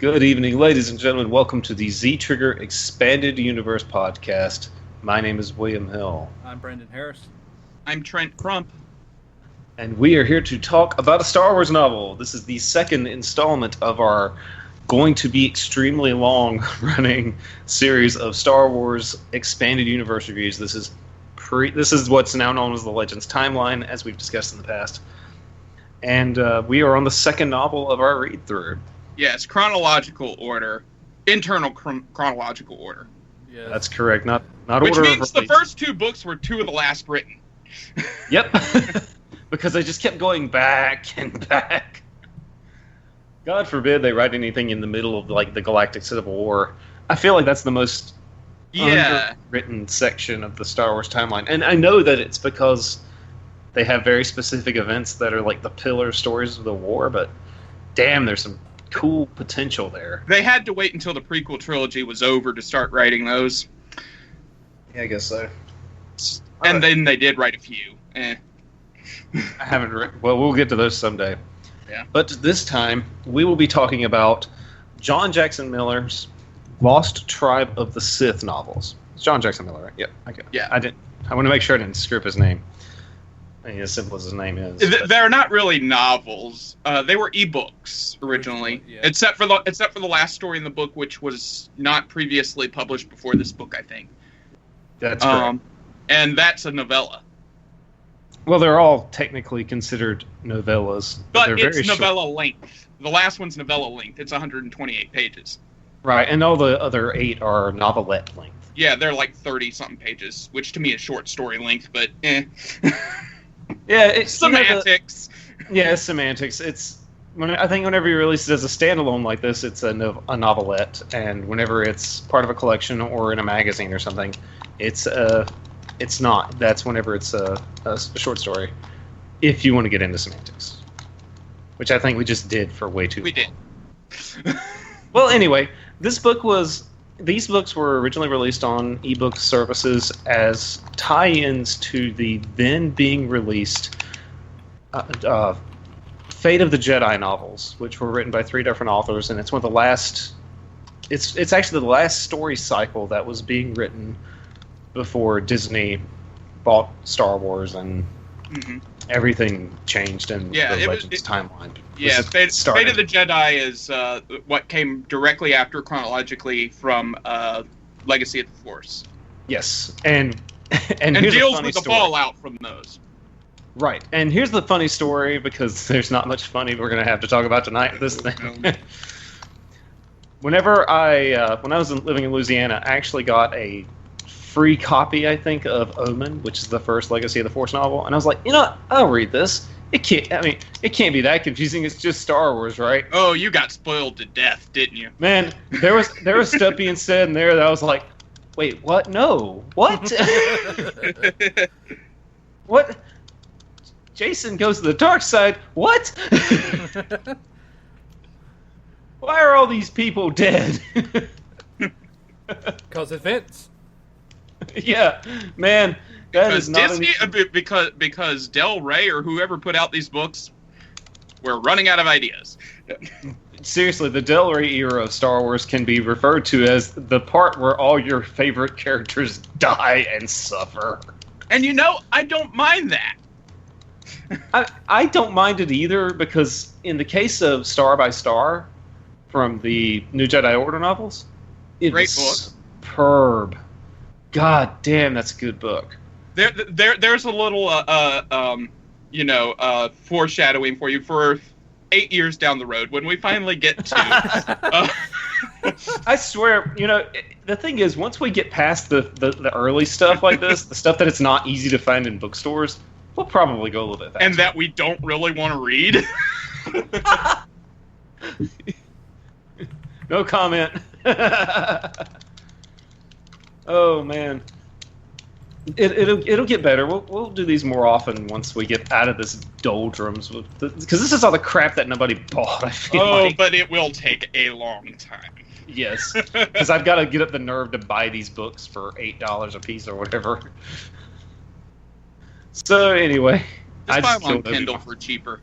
Good evening, ladies and gentlemen. Welcome to the Z-Trigger Expanded Universe podcast. My name is William Hill. I'm Brendan Harris. I'm Trent Crump. And we are here to talk about a Star Wars novel. This is the second installment of our going to be extremely long-running series of Star Wars Expanded Universe reviews. This is what's now known as the Legends timeline, as we've discussed in the past. And we are on the second novel of our read-through. Yes, chronological order. Internal chronological order. Yes. That's correct. Not Which order means of the release. first two books were two of the last written. Yep. Because they just kept going back and back. God forbid they write anything in the middle of like the Galactic Civil War. I feel like that's the most underwritten section of the Star Wars timeline. And I know that it's because they have very specific events that are like the pillar stories of the war, but damn, there's some cool potential there. They had to wait until the prequel trilogy was over to start writing those. Yeah, I guess so. And then they did write a few. I haven't read. Well, we'll get to those someday. Yeah. But this time, we will be talking about John Jackson Miller's Lost Tribe of the Sith novels. It's John Jackson Miller, right? Yep. Okay. Yeah. I want to make sure I didn't screw up his name. I mean, as simple as his name is. They're not really novels. They were ebooks originally, Yeah. except for the last story in the book, which was not previously published before this book, I think. That's correct. And that's a novella. Well, they're all technically considered novellas, But they're it's very short. novella length. The last one's novella length. It's 128 pages. Right, and all the other 8 are novelette length. Yeah, they're like 30-something pages, which to me is short story length, but Yeah, it's semantics. It's semantics. I think whenever you release it as a standalone like this, it's a novelette, and whenever it's part of a collection or in a magazine or something, it's not. That's whenever it's a short story. If you want to get into semantics, which I think we just did for way too long. We did. Well, anyway, these books were originally released on ebook services as tie-ins to the then being released Fate of the Jedi novels, which were written by 3 different authors, and it's one of the last. It's actually the last story cycle that was being written before Disney bought Star Wars and everything changed in the Legends timeline. Yeah, Fate of the Jedi is what came directly after chronologically from Legacy of the Force. Yes, and here's deals a funny with the story. fallout from those. Right, and here's the funny story, because there's not much funny we're going to have to talk about tonight. This thing. Whenever when I was living in Louisiana, I actually got a free copy, I think, of Omen, which is the first Legacy of the Force novel, and I was like, I'll read this. It can't be that confusing. It's just Star Wars, right? Oh, you got spoiled to death, didn't you? Man, there was stuff being said in there that I was like, wait, what? No, what? What? Jason goes to the dark side. What? Why are all these people dead? Because events. Yeah, man, that is not Disney, because Del Rey or whoever put out these books, we're running out of ideas. Seriously, the Del Rey era of Star Wars can be referred to as the part where all your favorite characters die and suffer. And I don't mind that. I don't mind it either, because in the case of Star by Star from the New Jedi Order novels, Great book. Superb. God damn, that's a good book. There's a little foreshadowing for you for 8 years down the road when we finally get to. I swear, the thing is, once we get past the early stuff like this, the stuff that it's not easy to find in bookstores, we'll probably go a little bit faster. And that we don't really want to read. No comment. Oh man, it'll get better. We'll do these more often once we get out of this doldrums, because this is all the crap that nobody bought. I feel like. But it will take a long time. Yes, because I've got to get up the nerve to buy these books for $8 a piece or whatever. So anyway, Just buy them on Kindle for cheaper.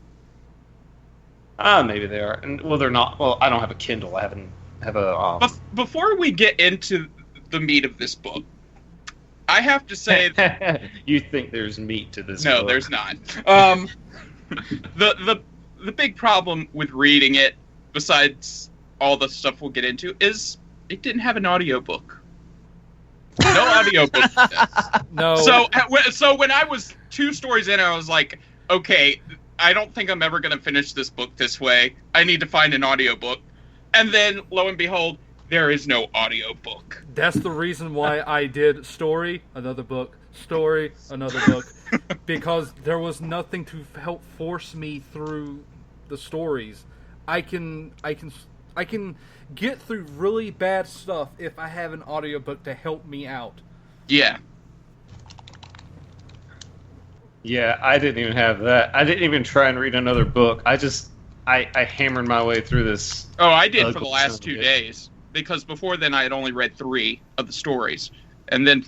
Maybe they are. And well, they're not. Well, I don't have a Kindle. I have a. Before we get into the meat of this book, I have to say, you think there's meat to this? No, book. there's not. The big problem with reading it, besides all the stuff we'll get into, is it didn't have an audiobook. No audiobook. No. So when I was 2 stories in, I was like, okay, I don't think I'm ever going to finish this book this way. I need to find an audiobook. And then, lo and behold, there is no audiobook. That's the reason why I did story, another book, story, another book, because there was nothing to help force me through the stories. I can get through really bad stuff if I have an audiobook to help me out. Yeah. Yeah, I didn't even have that. I didn't even try and read another book. I hammered my way through this. Oh, I did for the last 2 days. Because before then I had only read 3 of the stories. And then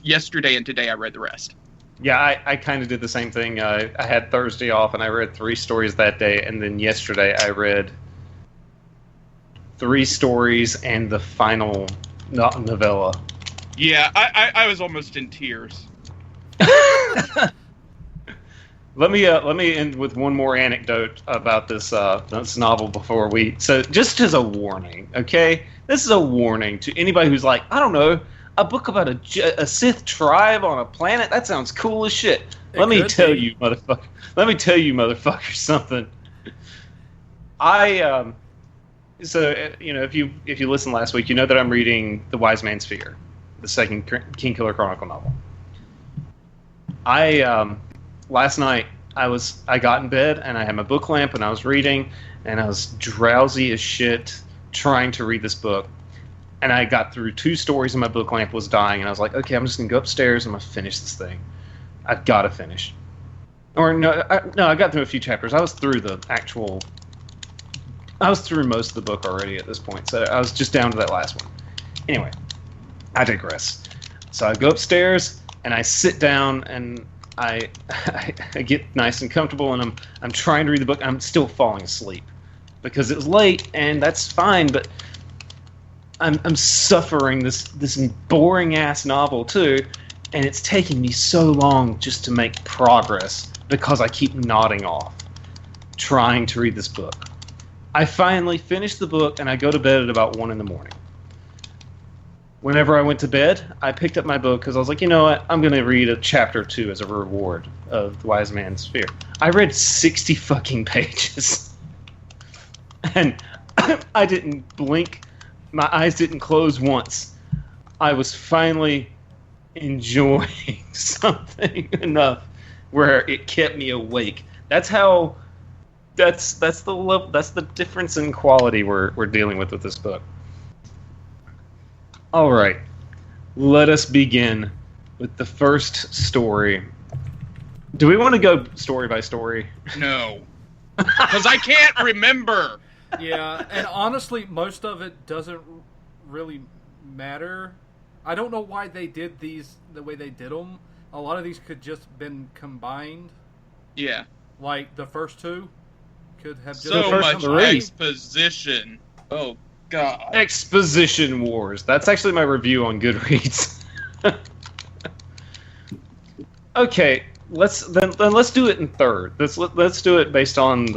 yesterday and today I read the rest. Yeah, I kind of did the same thing. I had Thursday off and I read 3 stories that day. And then yesterday I read 3 stories and the final novella. Yeah, I was almost in tears. Let me end with one more anecdote about this novel before we. So, just as a warning, okay? This is a warning to anybody who's like, I don't know, a book about a Sith tribe on a planet. That sounds cool as shit. Let me tell you, motherfucker, something. So if you listened last week, you know that I'm reading The Wise Man's Fear, the second Kingkiller Chronicle novel. Last night, I got in bed, and I had my book lamp, and I was reading, and I was drowsy as shit trying to read this book. And I got through 2 stories, and my book lamp was dying, and I was like, okay, I'm just going to go upstairs, and I'm going to finish this thing. I've got to finish. Or, I got through a few chapters. I was through most of the book already at this point, so I was just down to that last one. Anyway, I digress. So I go upstairs, and I sit down, and I get nice and comfortable, and I'm trying to read the book. I'm still falling asleep because it was late, and that's fine. But I'm suffering this boring ass novel too, and it's taking me so long just to make progress because I keep nodding off trying to read this book. I finally finish the book, and I go to bed at about 1 a.m. Whenever I went to bed, I picked up my book because I was like, you know what? I'm going to read a chapter 2 as a reward of The Wise Man's Fear. I read 60 fucking pages. And I didn't blink. My eyes didn't close once. I was finally enjoying something enough where it kept me awake. That's how... That's the difference in quality we're dealing with this book. All right, let us begin with the first story. Do we want to go story by story? No, because I can't remember. Yeah, and honestly, most of it doesn't really matter. I don't know why they did these the way they did them. A lot of these could just been combined. Yeah, like the first 2 could have just so much combined. exposition. Oh God. Exposition Wars. That's actually my review on Goodreads. Okay, let's do it in third. Let's do it based on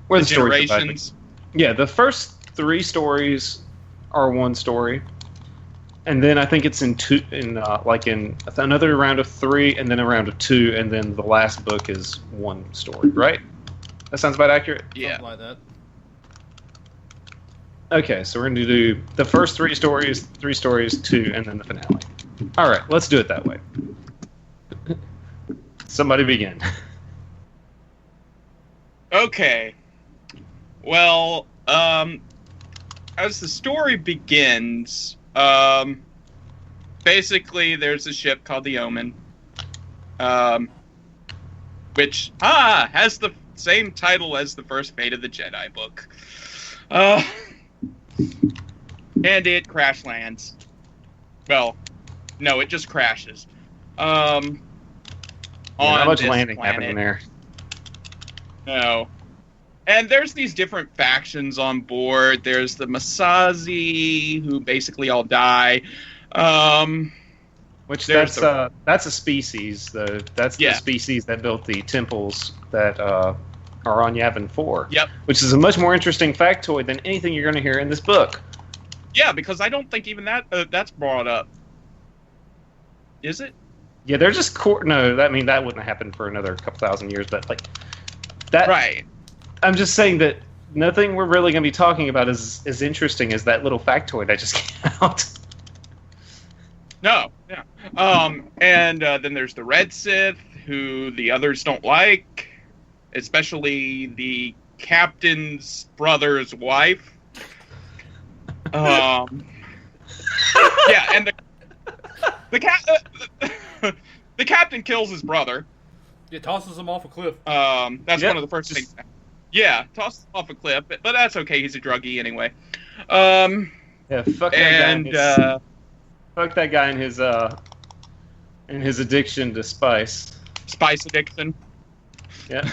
where the generations. Yeah, the first 3 stories are 1 story, and then I think it's in another round of 3, and then a round of 2, and then the last book is 1 story. Right? That sounds about accurate. Yeah. Something like that. Okay, so we're going to do the first 3 stories, 2, and then the finale. All right, let's do it that way. Somebody begin. Okay. Well, as the story begins, basically there's a ship called the Omen, which has the same title as the first Fate of the Jedi book. And it crash lands. Well, no, it just crashes. Not much landing happening there. No. And there's these different factions on board. There's the Masazi, who basically all die. Which that's a species, though. That's the Yeah. species that built the temples that are on Yavin 4. Yep. Which is a much more interesting factoid than anything you're going to hear in this book. Yeah, because I don't think even that's brought up. Is it? Yeah, they're just no. That wouldn't have happened for another couple thousand years, but like that. Right. I'm just saying that nothing we're really going to be talking about is as interesting as that little factoid I just came out. No. Yeah. And then there's the Red Sith, who the others don't like, especially the captain's brother's wife. Yeah, and the captain kills his brother. It tosses him off a cliff. That's one of the first things. Yeah, tosses him off a cliff, but that's okay. He's a druggie anyway. Yeah, fuck that guy. Fuck that guy and his addiction to spice. Spice addiction. Yeah.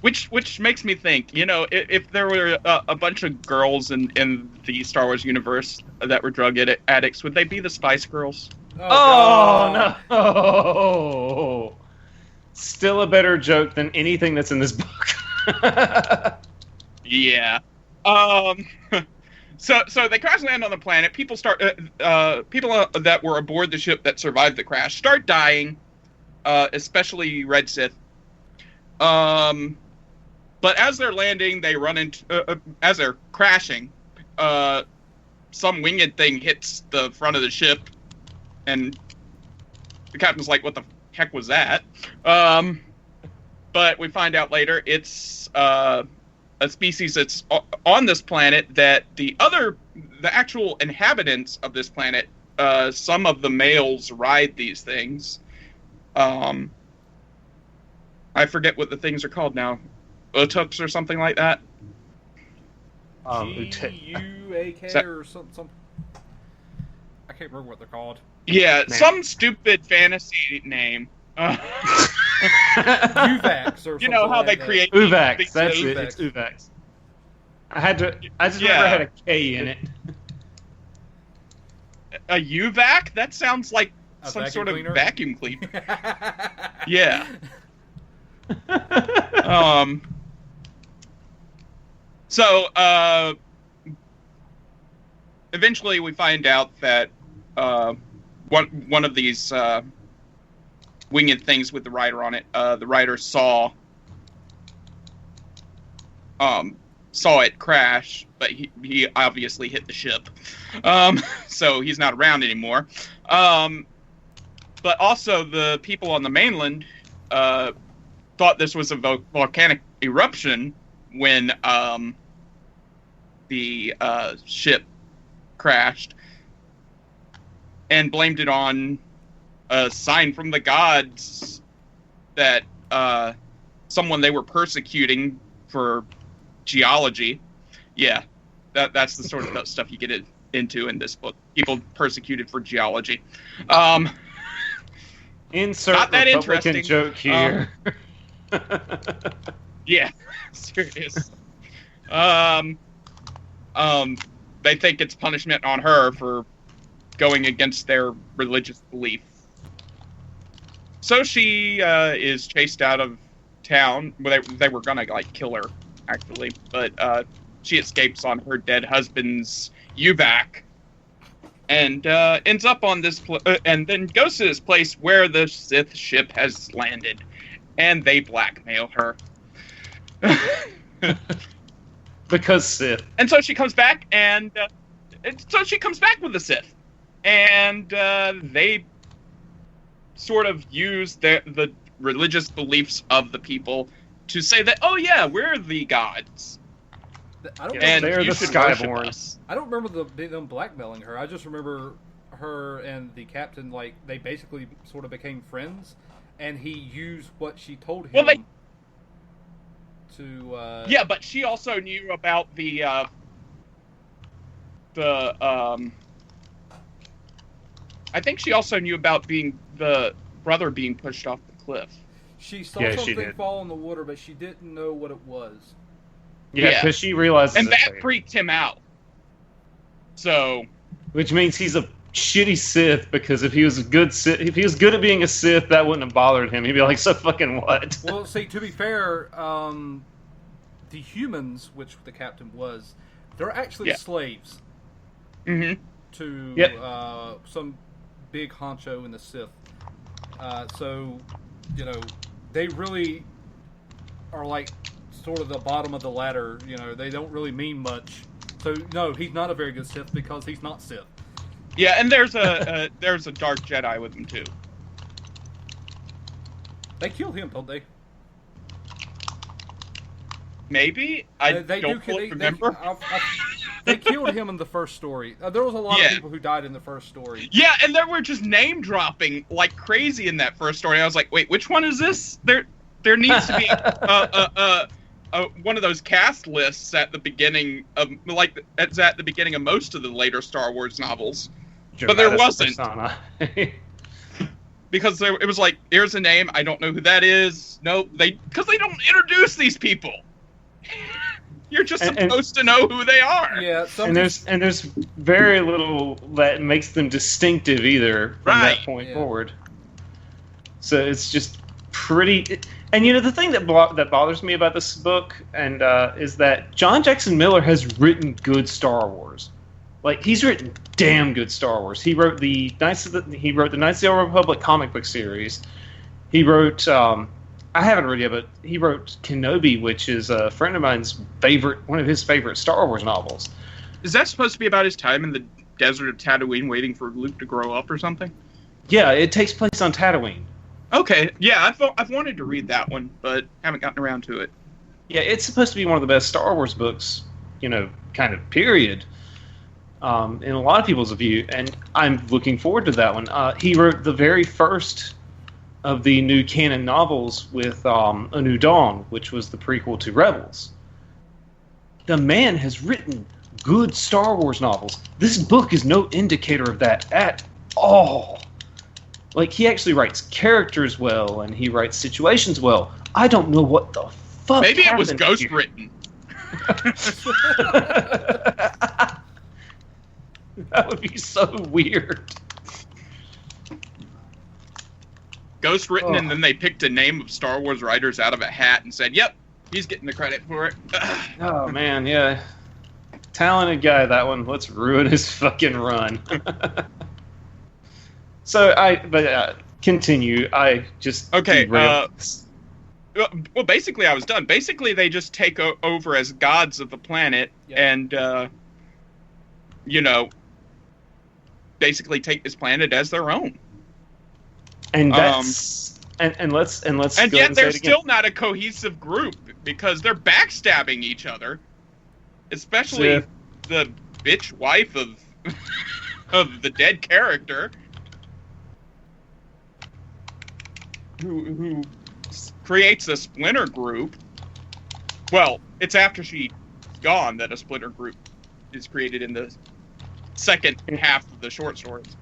Which makes me think, if there were a bunch of girls in the Star Wars universe that were drug addicts, would they be the Spice Girls? Oh no! Still a better joke than anything that's in this book. Yeah. So they crash land on the planet. People that were aboard the ship that survived the crash start dying, especially Red Sith. But as they're landing, they run into as they're crashing, some winged thing hits the front of the ship, and the captain's like, "What the heck was that?" But we find out later it's a species that's on this planet that the actual inhabitants of this planet, some of the males ride these things. I forget what the things are called now. Utuks or something like that. G-U-A-K or something. I can't remember what they're called. Yeah, some stupid fantasy name. Uvax or something. You know how like they create Uvax. That's things? it. It's Uvax. I just remember it had a K in it. A UVAC? That sounds like A some vacuum sort of cleaner? vacuum cleaner. Yeah. So, eventually we find out that one of these winged things with the rider on it, the rider saw it crash, but he obviously hit the ship, so he's not around anymore. But also the people on the mainland thought this was a volcanic eruption when the ship crashed, and blamed it on a sign from the gods that someone they were persecuting for geology. Yeah, that's the sort of stuff you get into in this book. People persecuted for geology. Insert not that Republican interesting. joke here. Yeah, serious. They think it's punishment on her for going against their religious belief. So she is chased out of town. Well, they were gonna kill her actually, but she escapes on her dead husband's UVAC, and ends up on this and then goes to this place where the Sith ship has landed, and they blackmail her. Because Sith. And so she comes back, and with the Sith, and they sort of use the religious beliefs of the people to say that, oh yeah, we're the gods, and they're you the should worship Skyborn. us. I don't remember them blackmailing her. I just remember her and the captain, they basically sort of became friends, and he used what she told him to... Yeah, but she also knew about the I think she also knew about the brother being pushed off the cliff. She saw Yeah, she something did. fall in the water, but she didn't know what it was. Yeah, Yeah. because she realizes And it's that fake. freaked him out. So, Which means he's a shitty Sith, because if he was a good Sith, if he was good at being a Sith, that wouldn't have bothered him. He'd be like, so fucking what? Well, see, to be fair, the humans, which the captain was, they're actually Yeah. slaves mhm. to Yep. some big honcho in the Sith. So, you know, they really are like sort of the bottom of the ladder. You know, they don't really mean much. So, no, he's not a very good Sith because he's not Sith. Yeah, and there's a Dark Jedi with him too. They killed him, don't they? Maybe I They don't do. fully remember. They killed him in the first story. There was a lot Yeah. of people who died in the first story. Yeah, and they were just name dropping like crazy in that first story. I was like, wait, which one is this? There needs to be one of those cast lists at the beginning of it's at the beginning of most of the later Star Wars novels. But there Dramatis wasn't. persona. Because it was like, here's a name, I don't know who that is. No, because they don't introduce these people. You're just And- supposed to know who they are. Yeah, and there's very little that makes them distinctive either from Right. that point Yeah. forward. So it's just pretty. And you know, the thing that that bothers me about this book and is that John Jackson Miller has written good Star Wars. Like, he's written damn good Star Wars. He wrote the Knights of the Old Republic comic book series. He wrote I haven't read it yet, but he wrote Kenobi, which is a friend of mine's one of his favorite Star Wars novels. Is that supposed to be about his time in the desert of Tatooine waiting for Luke to grow up or something? Yeah, it takes place on Tatooine. Okay, yeah, I've wanted to read that one, but haven't gotten around to it. Yeah, it's supposed to be one of the best Star Wars books, you know, kind of period, in a lot of people's view, and I'm looking forward to that one. He wrote the very first of the new canon novels with A New Dawn, which was the prequel to Rebels. The man has written good Star Wars novels. This book is no indicator of that at all. Like, he actually writes characters well, and he writes situations well. I don't know what the fuck Maybe it was happened ghost here. written. That would be so weird. Ghost written, Oh. and then they picked a name of Star Wars writers out of a hat and said, "Yep, he's getting the credit for it." Oh, man, yeah. Talented guy, that one. Let's ruin his fucking run. Continue. I just... Okay, derailed this. Well, basically, I was done. Basically, they just take over as gods of the planet, Yep. and you know, basically take this planet as their own. And that's... and let's And go yet, and say they're it again. still not a cohesive group because they're backstabbing each other, especially Yeah. the bitch wife of of the dead character, who creates a splinter group. Well, it's after she's gone that a splinter group is created in the second half of the short stories.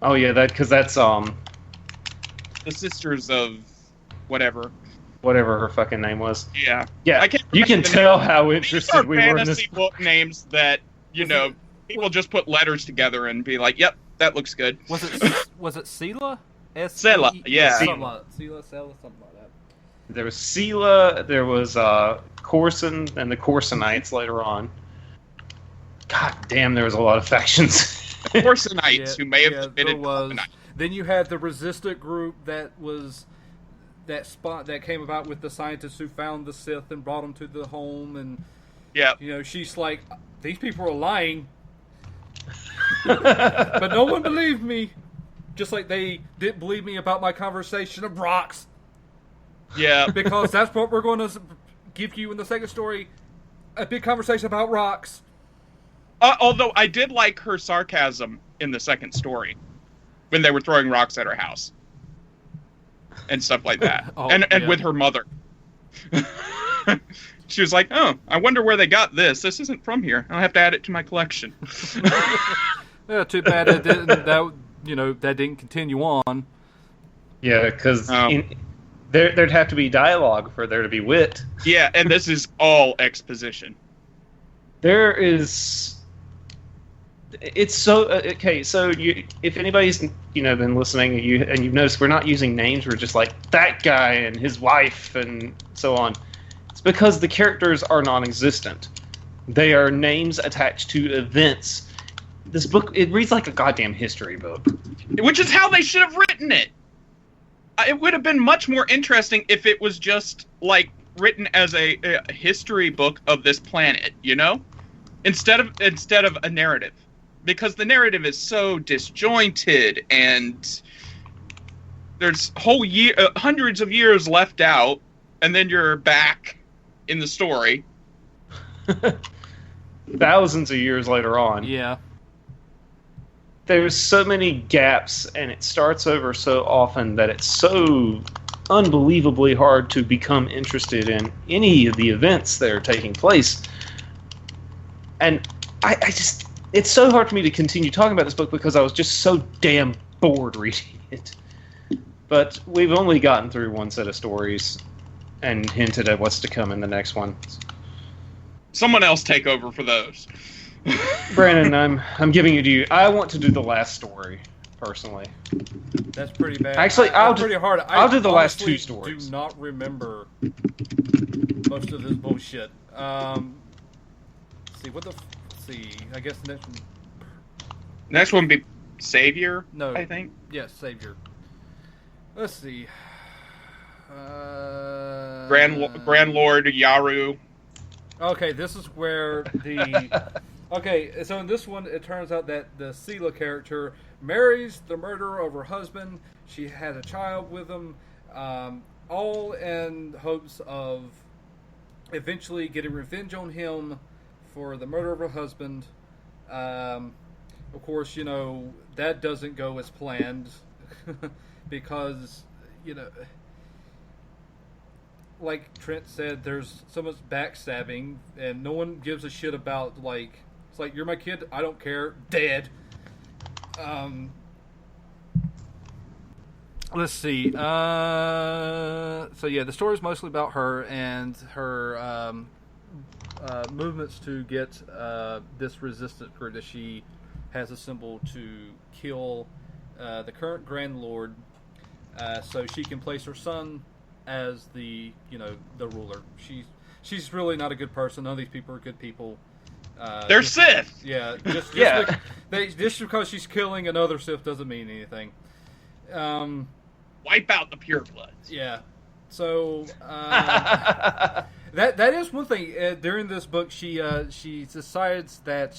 Oh, yeah, because that's... The Sisters of whatever. whatever her fucking name was. Yeah. Yeah, I can't you can remember the tell how These are interested we were in this. fantasy book names that, you know, people just put letters together and be like, "Yep, that looks good." Was it Sela? Sela, yeah. Sela, something like that. There was Sela, there was Corson, and the Corsonites later on. God damn, there was a lot of factions. Corsonites, who may have there committed was. Carbonite. Then you had the resistant group that was that spot that came about with the scientists who found the Sith and brought them to the home, and Yeah. you know, she's like, these people are lying, but no one believed me. Just like they didn't believe me about my conversation of rocks, Yeah. because that's what we're going to give you in the second story, a big conversation about rocks. Although I did like her sarcasm in the second story when they were throwing rocks at her house and stuff like that. Oh, and yeah. with her mother. She was like, "Oh, I wonder where they got this. This isn't from here. I'll have to add it to my collection." Yeah, too bad it didn't. That didn't continue on. Yeah, because Oh. There'd have to be dialogue for there to be wit. Yeah, and this is all exposition. There is. It's so okay. So if anybody's been listening, and you've noticed we're not using names. We're just like that guy and his wife and so on. It's because the characters are non-existent. They are names attached to events. This book, it reads like a goddamn history book. Which is how they should have written it. It would have been much more interesting if it was just, like, written as a history book of this planet, Instead of a narrative. Because the narrative is so disjointed, and there's hundreds of years left out, and then you're back in the story. Thousands of years later on. Yeah. There's so many gaps, and it starts over so often that it's so unbelievably hard to become interested in any of the events that are taking place. And I just... It's so hard for me to continue talking about this book because I was just so damn bored reading it. But we've only gotten through one set of stories and hinted at what's to come in the next one. Someone else take over for those. Brandon, I'm giving it to you. I want to do the last story, personally. That's pretty bad. Actually, I'll do the last two stories. I do not remember most of this bullshit. Let's see, let's see. I guess the next one. Next one would be Savior. No, I think. Yes, Savior. Let's see. Grand Lord Yaru. Okay, this is where the. Okay, so in this one, it turns out that the Sela character marries the murderer of her husband. She had a child with him, all in hopes of eventually getting revenge on him for the murder of her husband. Of course, that doesn't go as planned because, like Trent said, there's so much backstabbing, and no one gives a shit about, it's like, you're my kid, I don't care, dead. Let's see. So yeah, the story is mostly about her and her movements to get this resistance group that she has assembled to kill the current Grand Lord, so she can place her son as the ruler. She's really not a good person. None of these people are good people. They're Sith. Yeah, just because she's killing another Sith doesn't mean anything. Wipe out the purebloods. Yeah. So that is one thing. During this book, she decides that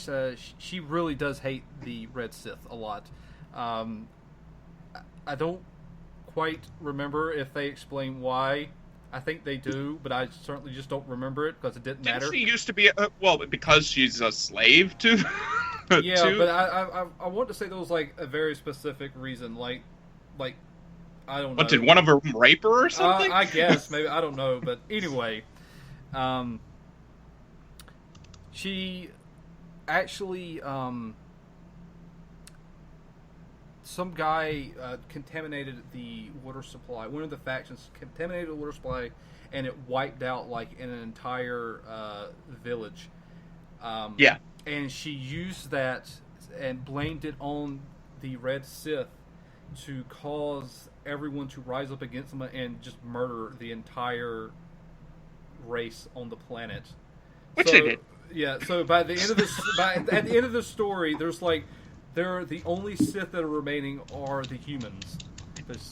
she really does hate the Red Sith a lot. I don't quite remember if they explain why. I think they do, but I certainly just don't remember it because it didn't matter. She used to be because she's a slave to. Yeah, but I want to say there was like a very specific reason, like I don't know. What, did one of them rape her or something? I guess maybe, I don't know, but anyway, she actually some guy contaminated the water supply. One of the factions contaminated the water supply, and it wiped out an entire village. Yeah. And she used that and blamed it on the Red Sith to cause everyone to rise up against them and just murder the entire race on the planet. Which they did. Yeah. So by the end of this, at the end of the story, they're the only Sith that are remaining are the humans.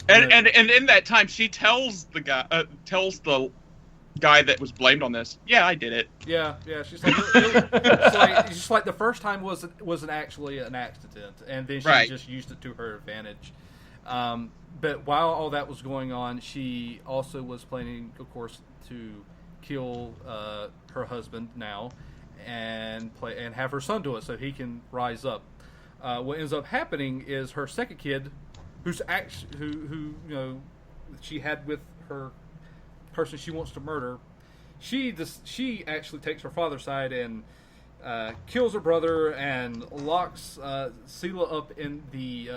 And in that time, she tells the guy that was blamed on this, yeah, I did it. Yeah. She's like, the first time wasn't actually an accident, and then she just used it to her advantage. But while all that was going on, she also was planning, of course, to kill her husband now, and have her son do it so he can rise up. What ends up happening is her second kid, who she had with her person she wants to murder, she actually takes her father's side and kills her brother and locks Sela up in the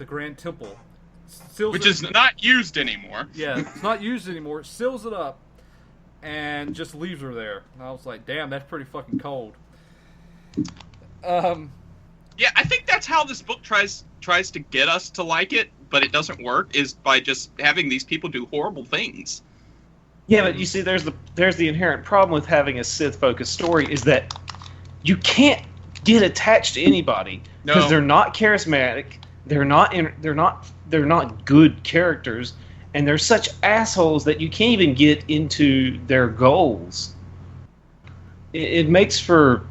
Grand Temple, seals Which it, is not used anymore. Yeah, it's not used anymore. It seals it up and just leaves her there. And I was like, damn, that's pretty fucking cold. Yeah, I think that's how this book tries to get us to like it, but it doesn't work, is by just having these people do horrible things. Yeah, but you see, there's the inherent problem with having a Sith-focused story is that you can't get attached to anybody because they're not charismatic, they're not good characters, and they're such assholes that you can't even get into their goals. It makes for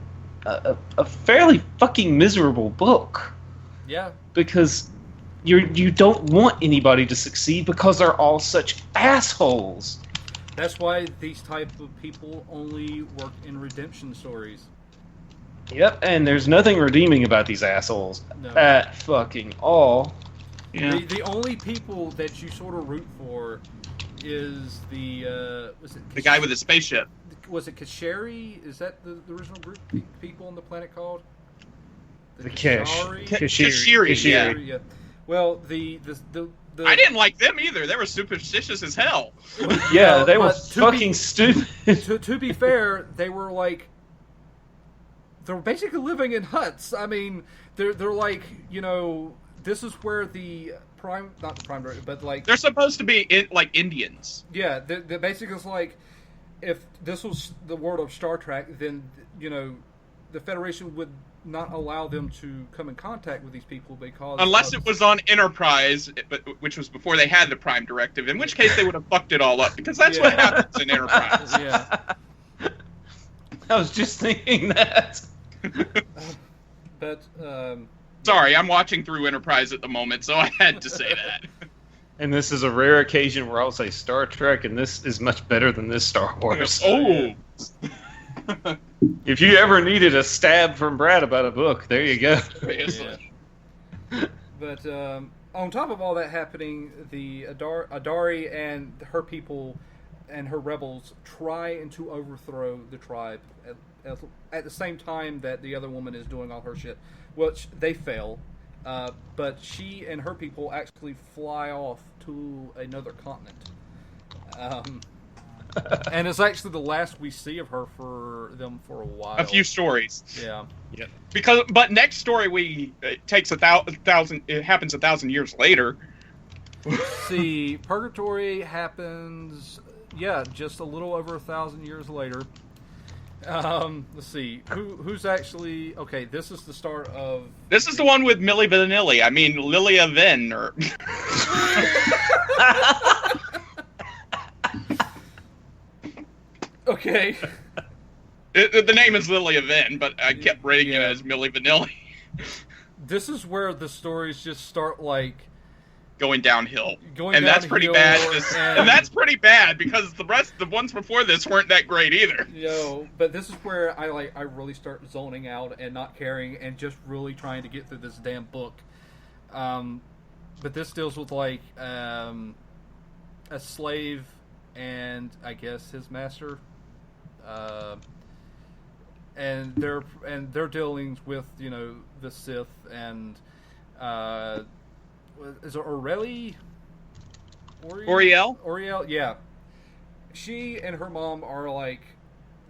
a fairly fucking miserable book. Yeah. Because you don't want anybody to succeed because they're all such assholes. That's why these type of people only work in redemption stories. Yep, and there's nothing redeeming about these assholes at fucking all. Yeah. The only people that you sort of root for is the guy with the spaceship. Was it Kashari? Is that the original group of people on the planet called? The Kashari? Kashiri, yeah. Well, the I didn't like them either. They were superstitious as hell. Yeah, they were fucking stupid. To be fair, they were like, they're basically living in huts. I mean, they're like, you know, this is where the not the prime directive, but like, they're supposed to be like Indians. Yeah, they're basically it's like, if this was the world of Star Trek, then, you know, the Federation would not allow them to come in contact with these people because... Unless it was on Enterprise, which was before they had the Prime Directive, in which case they would have fucked it all up, because that's what happens in Enterprise. Yeah. I was just thinking that. But, Sorry, I'm watching through Enterprise at the moment, so I had to say that. And this is a rare occasion where I'll say Star Trek, and this is much better than this Star Wars. Oh! If you ever needed a stab from Brad about a book, there you go. Yeah. But on top of all that happening, the Adari and her people and her rebels try to overthrow the tribe at the same time that the other woman is doing all her shit, which they fail. But she and her people actually fly off to another continent. And it's actually the last we see of her for a while. A few stories. Yeah. Yep. But next story it takes 1,000. It happens 1,000 years later. See, Purgatory happens. Yeah, just a little over 1,000 years later. Let's see. Who's actually okay? This is the start of. This is the one with Milli Vanilli. I mean Lilia Ven. Or... Okay. The name is Lilia Ven, but I kept rating it as Milli Vanilli. This is where the stories just start like going downhill. That's pretty bad. And that's pretty bad because the ones before this weren't that great either. But this is where I really start zoning out and not caring and just really trying to get through this damn book. But this deals with like a slave and I guess his master. And their dealings with, you know, the Sith and is it Aureli? Oriel, yeah. She and her mom are like,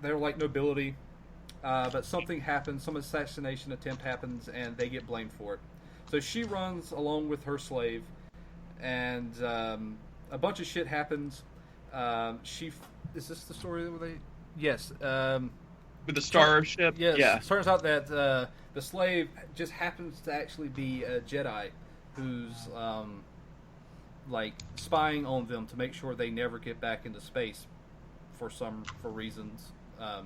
they're like nobility, but something happens, some assassination attempt happens, and they get blamed for it. So she runs along with her slave, and a bunch of shit happens. Is this the story where they? Yes. With the starship? Yes. Yeah. It turns out that the slave just happens to actually be a Jedi who's like spying on them to make sure they never get back into space for reasons. I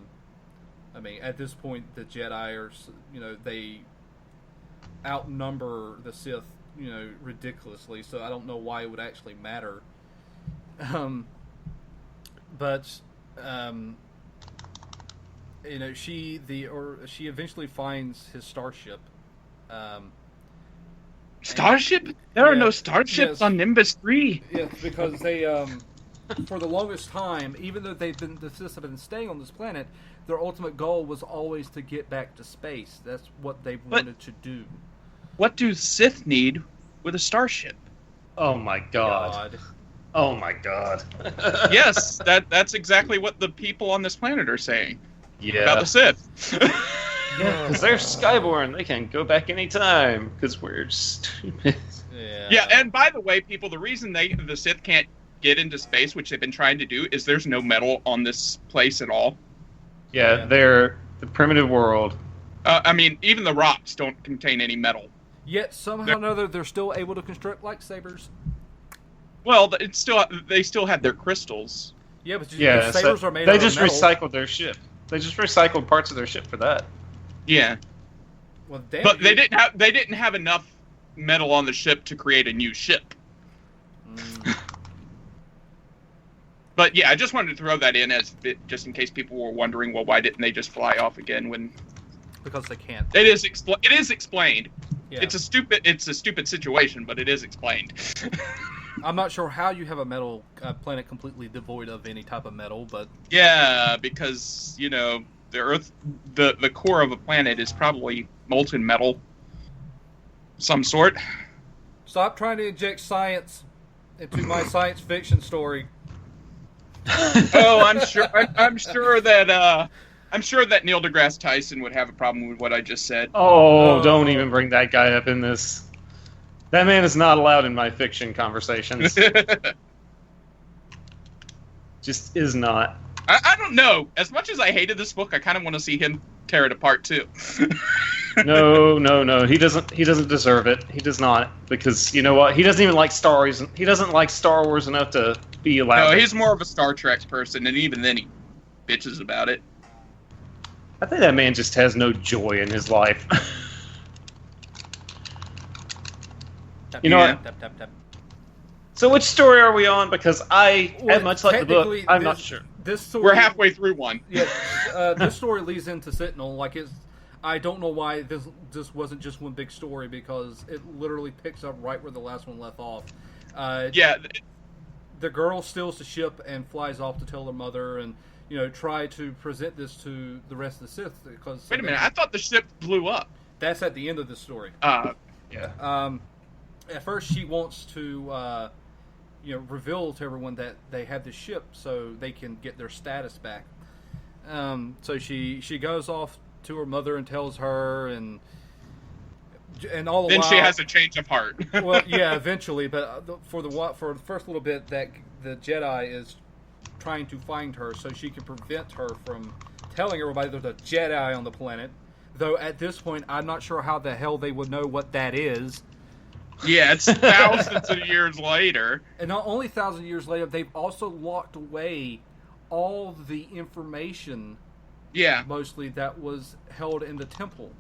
mean, at this point, the Jedi are, you know, they outnumber the Sith, you know, ridiculously. So I don't know why it would actually matter. But you know, she eventually finds his starship. Starship? There are no starships on Nimbus 3. Yeah, because they, for the longest time, even though the Sith have been staying on this planet, their ultimate goal was always to get back to space. That's what they wanted to do. What do Sith need with a starship? Oh my god. Oh my god. Yes, that's exactly what the people on this planet are saying about the Sith. Yeah, because they're Skyborn. They can go back anytime because we're stupid. Yeah, and by the way, people, the reason the Sith can't get into space, which they've been trying to do, is there's no metal on this place at all. Yeah, they're the primitive world. I mean, even the rocks don't contain any metal. Yet somehow or another, they're still able to construct lightsabers. Well, they still have their crystals. Yeah, but the sabers are made. They out just of metal. recycled their ship. They just recycled parts of their ship for that. Yeah. Well, damn, but they didn't have enough metal on the ship to create a new ship. But yeah, I just wanted to throw that in just in case people were wondering, well, why didn't they just fly off again when? Because they can't. It is explained. Yeah. It's a stupid situation, but it is explained. I'm not sure how you have a metal planet completely devoid of any type of metal, but yeah, because the Earth, the core of a planet is probably molten metal, some sort. Stop trying to inject science into my science fiction story. Oh, I'm sure that Neil deGrasse Tyson would have a problem with what I just said. Oh, don't even bring that guy up in this. That man is not allowed in my fiction conversations. Just is not. I don't know. As much as I hated this book, I kind of want to see him tear it apart too. No. He doesn't deserve it. He does not, because you know what? He doesn't even like Star Wars. He doesn't like Star Wars enough to be allowed. No, he's more of a Star Trek person, and even then he bitches about it. I think that man just has no joy in his life. You know what? Tap. So which story are we on? Because much like the book, I'm not sure. This story, we're halfway through one. Yeah, this story leads into Sentinel. I don't know why this wasn't just one big story, because it literally picks up right where the last one left off. The girl steals the ship and flies off to tell her mother, and try to present this to the rest of the Sith. Because wait a minute, I thought the ship blew up. That's at the end of the story. Yeah. At first, she wants to, reveal to everyone that they have the ship so they can get their status back. So she goes off to her mother and tells her, and all the then while, she has a change of heart. Well, yeah, eventually, but for the first little bit, that the Jedi is trying to find her so she can prevent her from telling everybody there's a Jedi on the planet. Though at this point, I'm not sure how the hell they would know what that is. Yeah, it's thousands of years later. And not only thousands of years later, they've also locked away all the information. Yeah. Mostly that was held in the temple.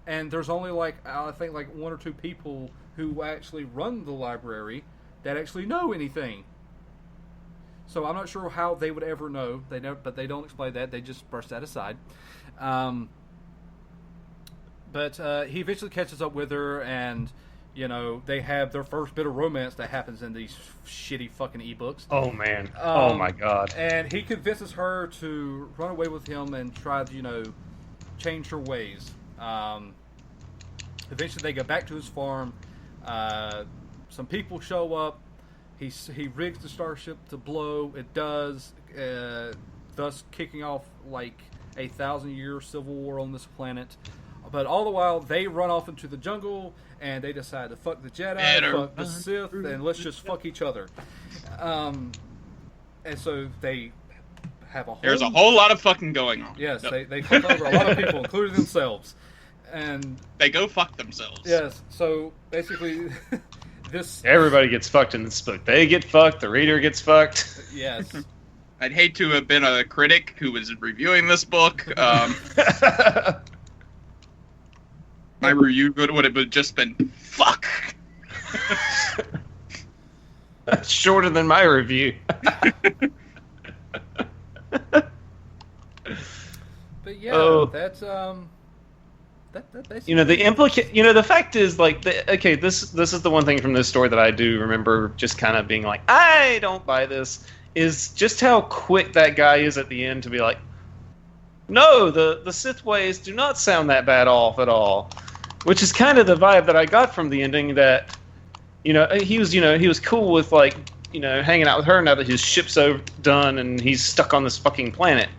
And there's only I think one or two people who actually run the library that actually know anything. So I'm not sure how they would ever know. But they don't explain that. They just brush that aside. But he eventually catches up with her, and they have their first bit of romance that happens in these shitty fucking ebooks. Oh man! Oh my god! And he convinces her to run away with him and try to change her ways. Eventually, they go back to his farm. Some people show up. He rigs the starship to blow. It does, thus kicking off a 1,000-year civil war on this planet. But all the while, they run off into the jungle, and they decide to fuck the Jedi, fuck the Sith, and let's just fuck each other. And so they have There's a whole lot of fucking going on. Yes, yep. They fuck over a lot of people, including themselves. And they go fuck themselves. Yes, so basically... Everybody gets fucked in this book. They get fucked. The reader gets fucked. Yes. I'd hate to have been a critic who was reviewing this book. My review would have just been fuck. That's shorter than my review. But yeah, that's the fact is this is the one thing from this story that I do remember just kind of being like, I don't buy this, is just how quick that guy is at the end to be like, no, the Sith ways do not sound that bad off at all. Which is kind of the vibe that I got from the ending, that he was cool with like, hanging out with her now that his ship's done and he's stuck on this fucking planet.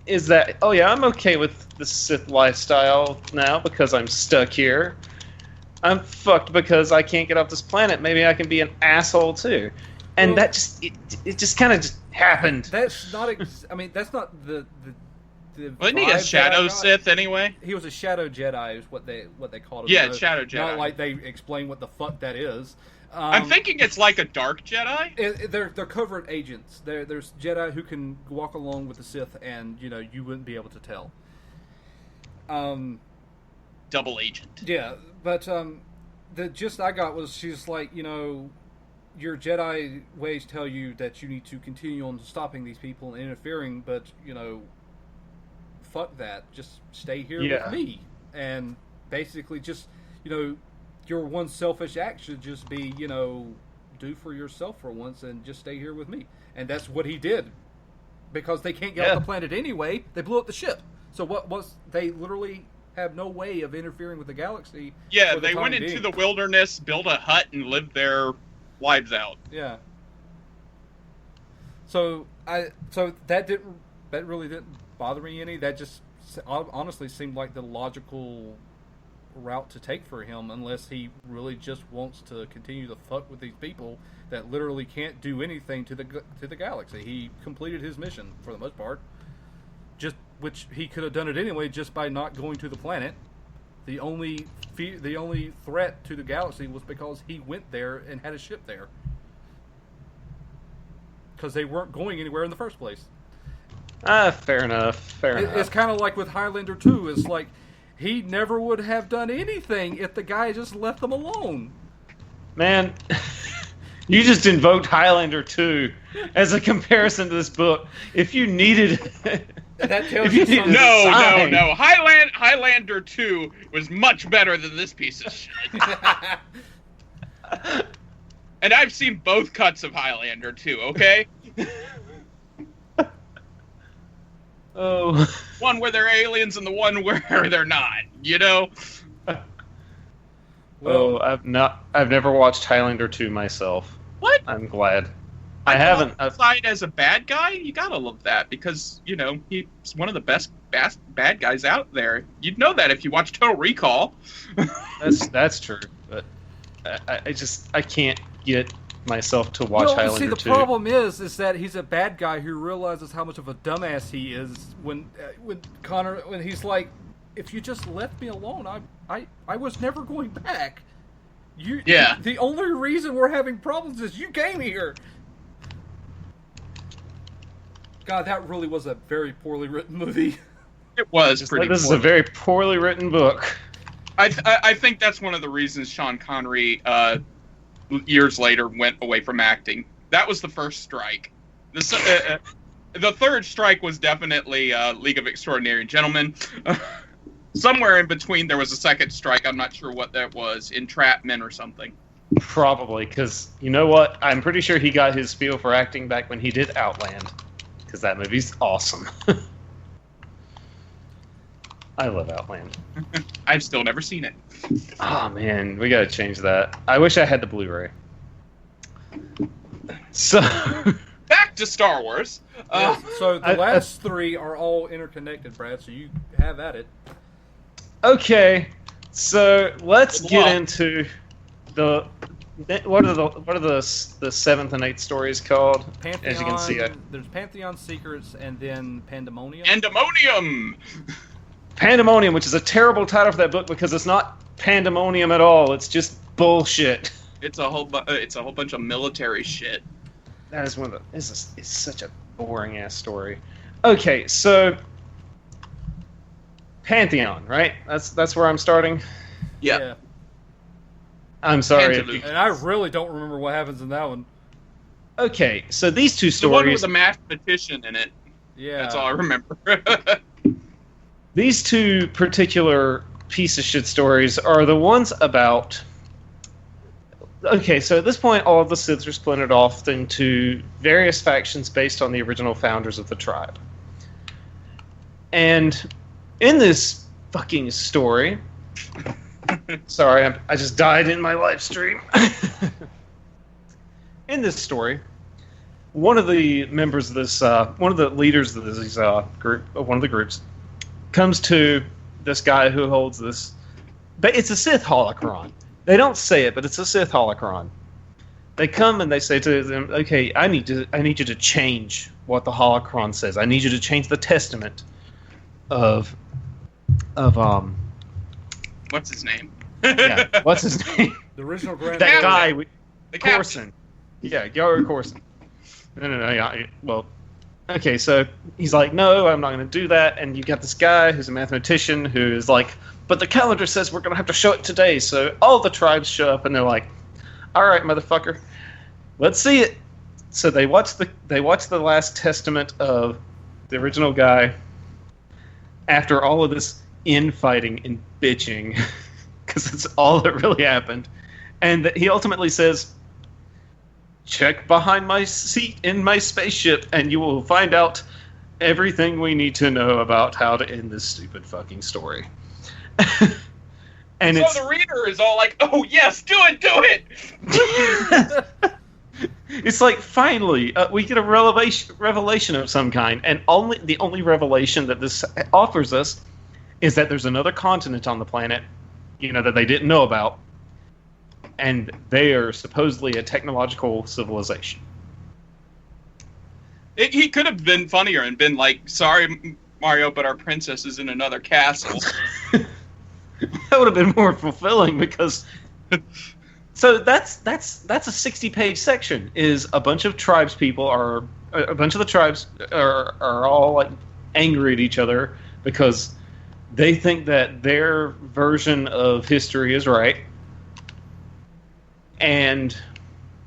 Is that, oh yeah, I'm okay with the Sith lifestyle now because I'm stuck here. I'm fucked because I can't get off this planet. Maybe I can be an asshole too. And that just, it just kind of just happened. That's not, that's not the wasn't he a Shadow Sith anyway? He was a Shadow Jedi, is what they called him. Yeah, Shadow Jedi. Not like they explain what the fuck that is. I'm thinking it's like a Dark Jedi. They're covert agents. There's Jedi who can walk along with the Sith, and you wouldn't be able to tell. Double agent. Yeah, but the gist I got was she's like, your Jedi ways tell you that you need to continue on stopping these people and interfering, but fuck that. Just stay here with me, and basically just your one selfish act should just be, do for yourself for once and just stay here with me. And that's what he did. Because they can't get off the planet anyway, they blew up the ship. So they literally have no way of interfering with the galaxy. Yeah, they went into the wilderness, built a hut, and lived their lives out. Yeah. So that really didn't bother me any. That just honestly seemed like the logical route to take for him, unless he really just wants to continue to fuck with these people that literally can't do anything to the galaxy. He completed his mission for the most part, which he could have done it anyway just by not going to the planet. The only threat to the galaxy was because he went there and had a ship there, because they weren't going anywhere in the first place. Fair enough. It's kind of like with Highlander 2. It's like, he never would have done anything if the guy just left them alone. Man, you just invoked Highlander 2 as a comparison to this book. If you needed... that tells you something. No. Highlander 2 was much better than this piece of shit. And I've seen both cuts of Highlander 2, okay? Oh. One where they're aliens and the one where they're not, Well, I've never watched Highlander 2 myself. What? I'm glad. I haven't. Outside as a bad guy, you gotta love that because, he's one of the best bad guys out there. You'd know that if you watch Total Recall. That's true, but I can't get myself to watch Highlander 2. See, the problem is that he's a bad guy who realizes how much of a dumbass he is when he's like, if you just left me alone, I was never going back. The only reason we're having problems is you came here. God, that really was a very poorly written movie. It was pretty. This is a very poorly written book. I think that's one of the reasons Sean Connery years later went away from acting. That was the first strike. The third strike was definitely League of Extraordinary Gentlemen. Somewhere in between there was a second strike. I'm not sure what that was. Entrapment or something. Probably, because you know what? I'm pretty sure he got his spiel for acting back when he did Outland. Because that movie's awesome. I love Outland. I've still never seen it. Oh man, we gotta change that. I wish I had the Blu-ray. So back to Star Wars. So the last three are all interconnected, Brad. So you have at it. Okay, so let's get into the what are the seventh and eighth stories called? Pantheon, as you can see, there's Pantheon Secrets and then Pandemonium. Pandemonium, which is a terrible title for that book because it's not pandemonium at all. It's just bullshit. It's a whole bunch of military shit. That is one of the. It's such a boring ass story. Okay, so Pantheon, right? That's where I'm starting. Yeah. I'm sorry. And I really don't remember what happens in that one. Okay, so these two stories. The one with the mathematician in it. Yeah. That's all I remember. These two particular piece of shit stories are the ones about... Okay, so at this point, all of the Siths are splintered off into various factions based on the original founders of the tribe. And in this fucking story, Sorry, I just died in my live stream. In this story, one of the members of this, one of the leaders of this group, one of the groups, comes to this guy who holds this. But it's a Sith holocron. They don't say it, but it's a Sith holocron. They come and they say to them, "Okay, I need you to change what the holocron says. I need you to change the testament of what's his name? Yeah, what's his name? The original Grand That guy, The Corson. Yeah, Yara Corson. No. Yeah, well, okay, so he's like, no, I'm not going to do that. And you got this guy who's a mathematician who is like, but the calendar says we're going to have to show it today. So all the tribes show up and they're like, all right, motherfucker, let's see it. So they watch the last testament of the original guy after all of this infighting and bitching, because it's all that really happened. And he ultimately says, check behind my seat in my spaceship and you will find out everything we need to know about how to end this stupid fucking story. And so the reader is all like, oh yes, do it! It's like, finally, we get a revelation of some kind, and the only revelation that this offers us is that there's another continent on the planet, that they didn't know about, and they are supposedly a technological civilization. He could have been funnier and been like, sorry, Mario, but our princess is in another castle. That would have been more fulfilling, because... So that's a 60-page section. Is a bunch of tribes people are a bunch of the tribes are all like angry at each other because they think that their version of history is right, and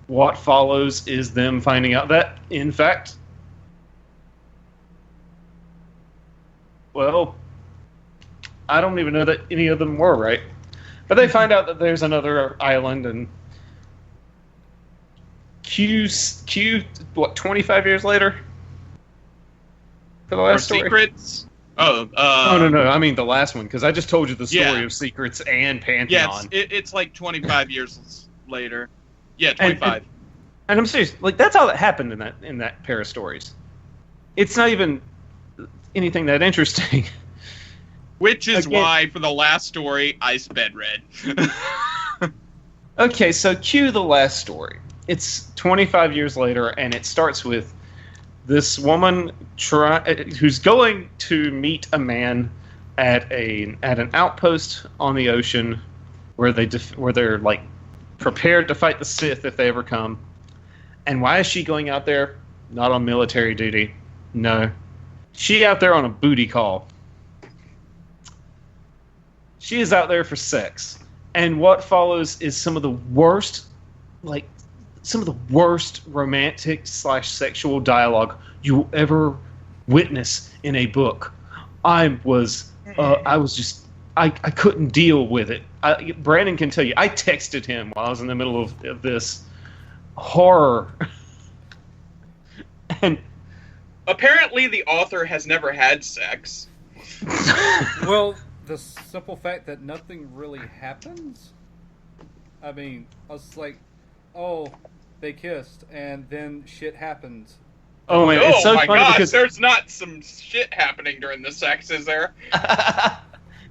what follows is them finding out that, in fact, well, I don't even know that any of them were right. But they find out that there's another island, and what, 25 years later? For the last story? Secrets? No, I mean the last one, because I just told you the story of Secrets and Pantheon. Yes, it's like 25 years later. Yeah, 25. And I'm serious, like, that's all that happened in that pair of stories. It's not even anything that interesting. Which is why, for the last story, I sped red. Okay, so cue the last story. It's 25 years later, and it starts with this woman who's going to meet a man at an outpost on the ocean where they're like prepared to fight the Sith if they ever come. And why is she going out there? Not on military duty. No. She out there on a booty call. She is out there for sex. And what follows is some of the worst romantic / sexual dialogue you will ever witness in a book. I couldn't deal with it. Brandon can tell you, I texted him while I was in the middle of this horror. And apparently the author has never had sex. Well, the simple fact that nothing really happens? I mean, I was like, oh, they kissed, and then shit happens. Oh, man, it's so my funny gosh, because there's not some shit happening during the sex, is there?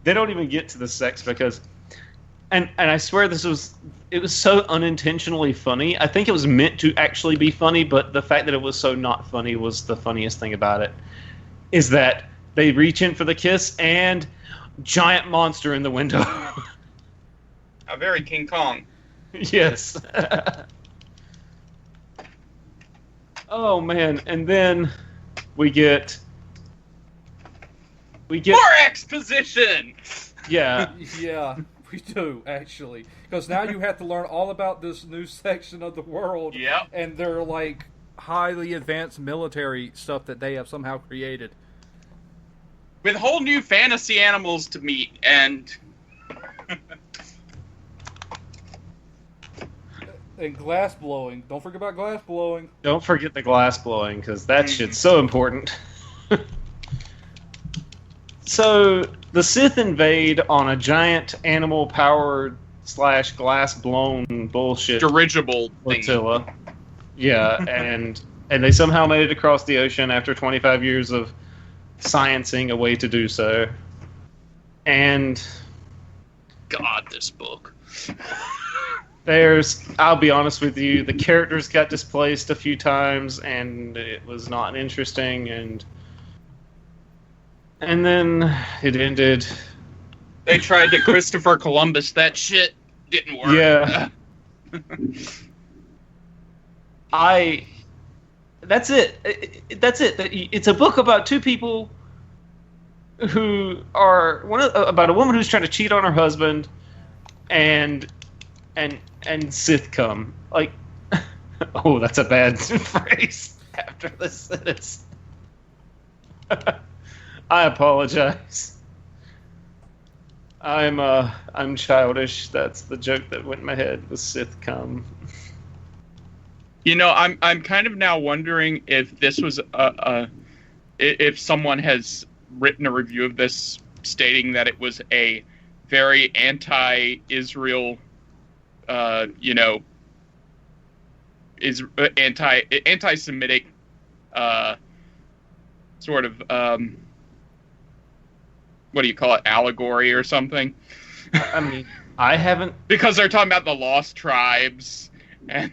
They don't even get to the sex because... And I swear it was so unintentionally funny. I think it was meant to actually be funny, but the fact that it was so not funny was the funniest thing about it. Is that they reach in for the kiss, and... giant monster in the window. A very King Kong. Yes. Oh man, and then we get more exposition. Yeah. Yeah, we do actually, because now you have to learn all about this new section of the world. Yep. And they're like highly advanced military stuff that they have somehow created. With whole new fantasy animals to meet, and... And glass blowing. Don't forget about glass blowing. Don't forget the glass blowing, because that shit's so important. So the Sith invade on a giant animal-powered / glass-blown bullshit Dirigible thing. flotilla. Yeah, and they somehow made it across the ocean after 25 years of sciencing a way to do so. And God, this book. I'll be honest with you, the characters got displaced a few times, and it was not interesting, and then it ended. They tried to Christopher Columbus that shit. Didn't work. Yeah. That's it. That's it. It's a book about two people who are about a woman who's trying to cheat on her husband, and Sith come. Like, oh, that's a bad phrase after this sentence. I apologize. I'm childish. That's the joke that went in my head. Was Sith come? You know, I'm kind of now wondering if this was if someone has written a review of this stating that it was a very anti-Israel, is anti-Semitic, sort of what do you call it, allegory or something. I mean, I haven't, because they're talking about the lost tribes and.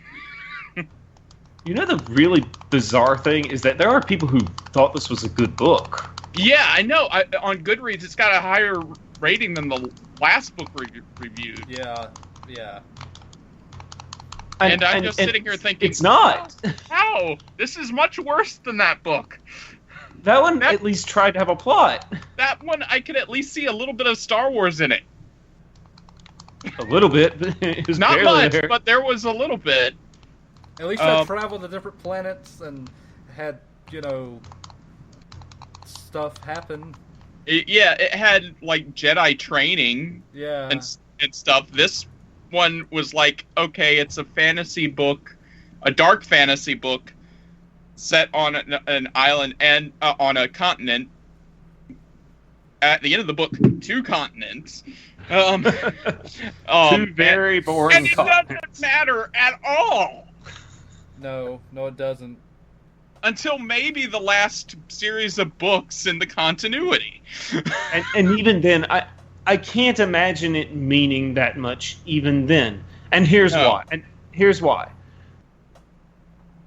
You know, the really bizarre thing is that there are people who thought this was a good book. Yeah, I know. On Goodreads, it's got a higher rating than the last book reviewed. Yeah. And I'm just sitting here thinking, it's not. How? This is much worse than that book. That one at least tried to have a plot. That one, I could at least see a little bit of Star Wars in it. A little bit. It was not much, there. but there was a little bit. At least they traveled to different planets and had, stuff happen. It had, like, Jedi training and stuff. This one was like, okay, it's a fantasy book, a dark fantasy book, set on an island and on a continent. At the end of the book, 2 continents. Two very boring and it doesn't matter at all. No, it doesn't. Until maybe the last series of books in the continuity. and even then, I can't imagine it meaning that much even then. And here's why. And here's why.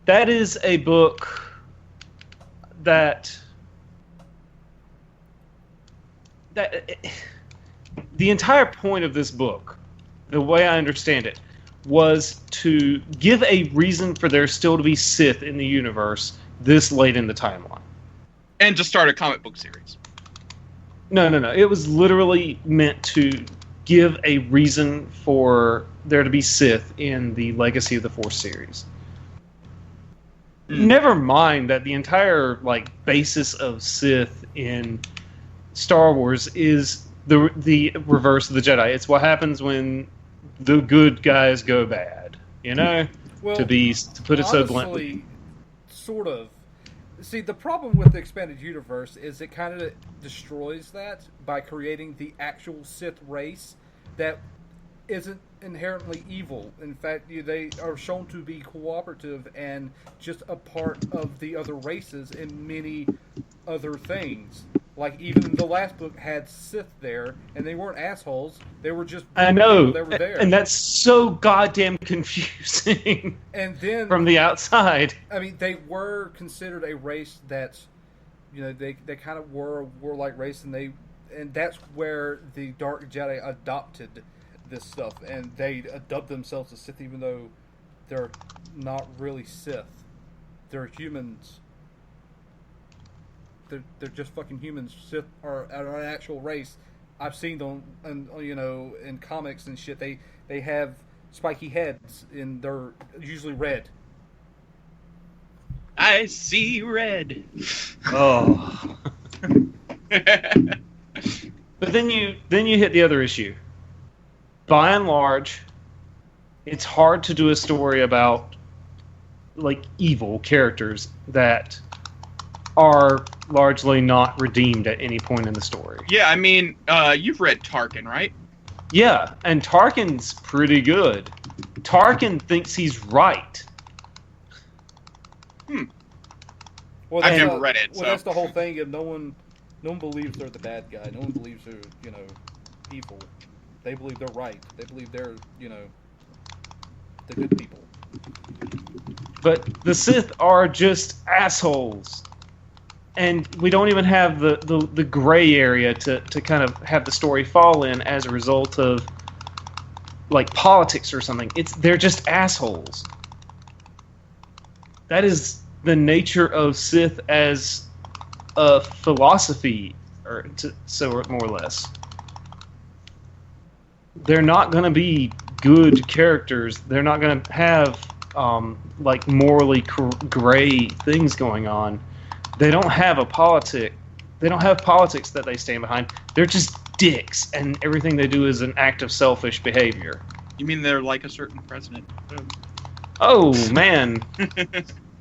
That is a book that the entire point of this book, the way I understand it, was to give a reason for there still to be Sith in the universe this late in the timeline. And to start a comic book series. No. It was literally meant to give a reason for there to be Sith in the Legacy of the Force series. Never mind that the entire basis of Sith in Star Wars is the reverse of the Jedi. It's what happens when the good guys go bad, Well, to put it so bluntly. Honestly, sort of. See, the problem with the expanded universe is it kind of destroys that by creating the actual Sith race that isn't inherently evil. In fact, they are shown to be cooperative and just a part of the other races in many other things. Like, even the last book had Sith there, and they weren't assholes. They were just I know, they were there. and that's so goddamn confusing. And then from the outside, I mean, they were considered a race that's, they kind of were a warlike race, and that's where the Dark Jedi adopted this stuff, and they dubbed themselves as Sith, even though they're not really Sith. They're humans. They're just fucking humans. Sith are an actual race. I've seen them, in comics and shit. They have spiky heads, and they're usually red. I see red. Oh. But then you hit the other issue. By and large, it's hard to do a story about evil characters that are largely not redeemed at any point in the story. Yeah, I mean, you've read Tarkin, right? Yeah, and Tarkin's pretty good. Tarkin thinks he's right. Well, I've never read it. Well, so. that's the whole thing. If no one believes they're the bad guy. No one believes they're evil. They believe they're right. They believe they're the good people. But the Sith are just assholes. And we don't even have the gray area to kind of have the story fall in as a result of like politics or something. They're just assholes. That is the nature of Sith as a philosophy, so more or less. They're not going to be good characters. They're not going to have like morally gray things going on. They don't have a politic. They don't have politics that they stand behind. They're just dicks, and everything they do is an act of selfish behavior. You mean they're like a certain president? Oh man,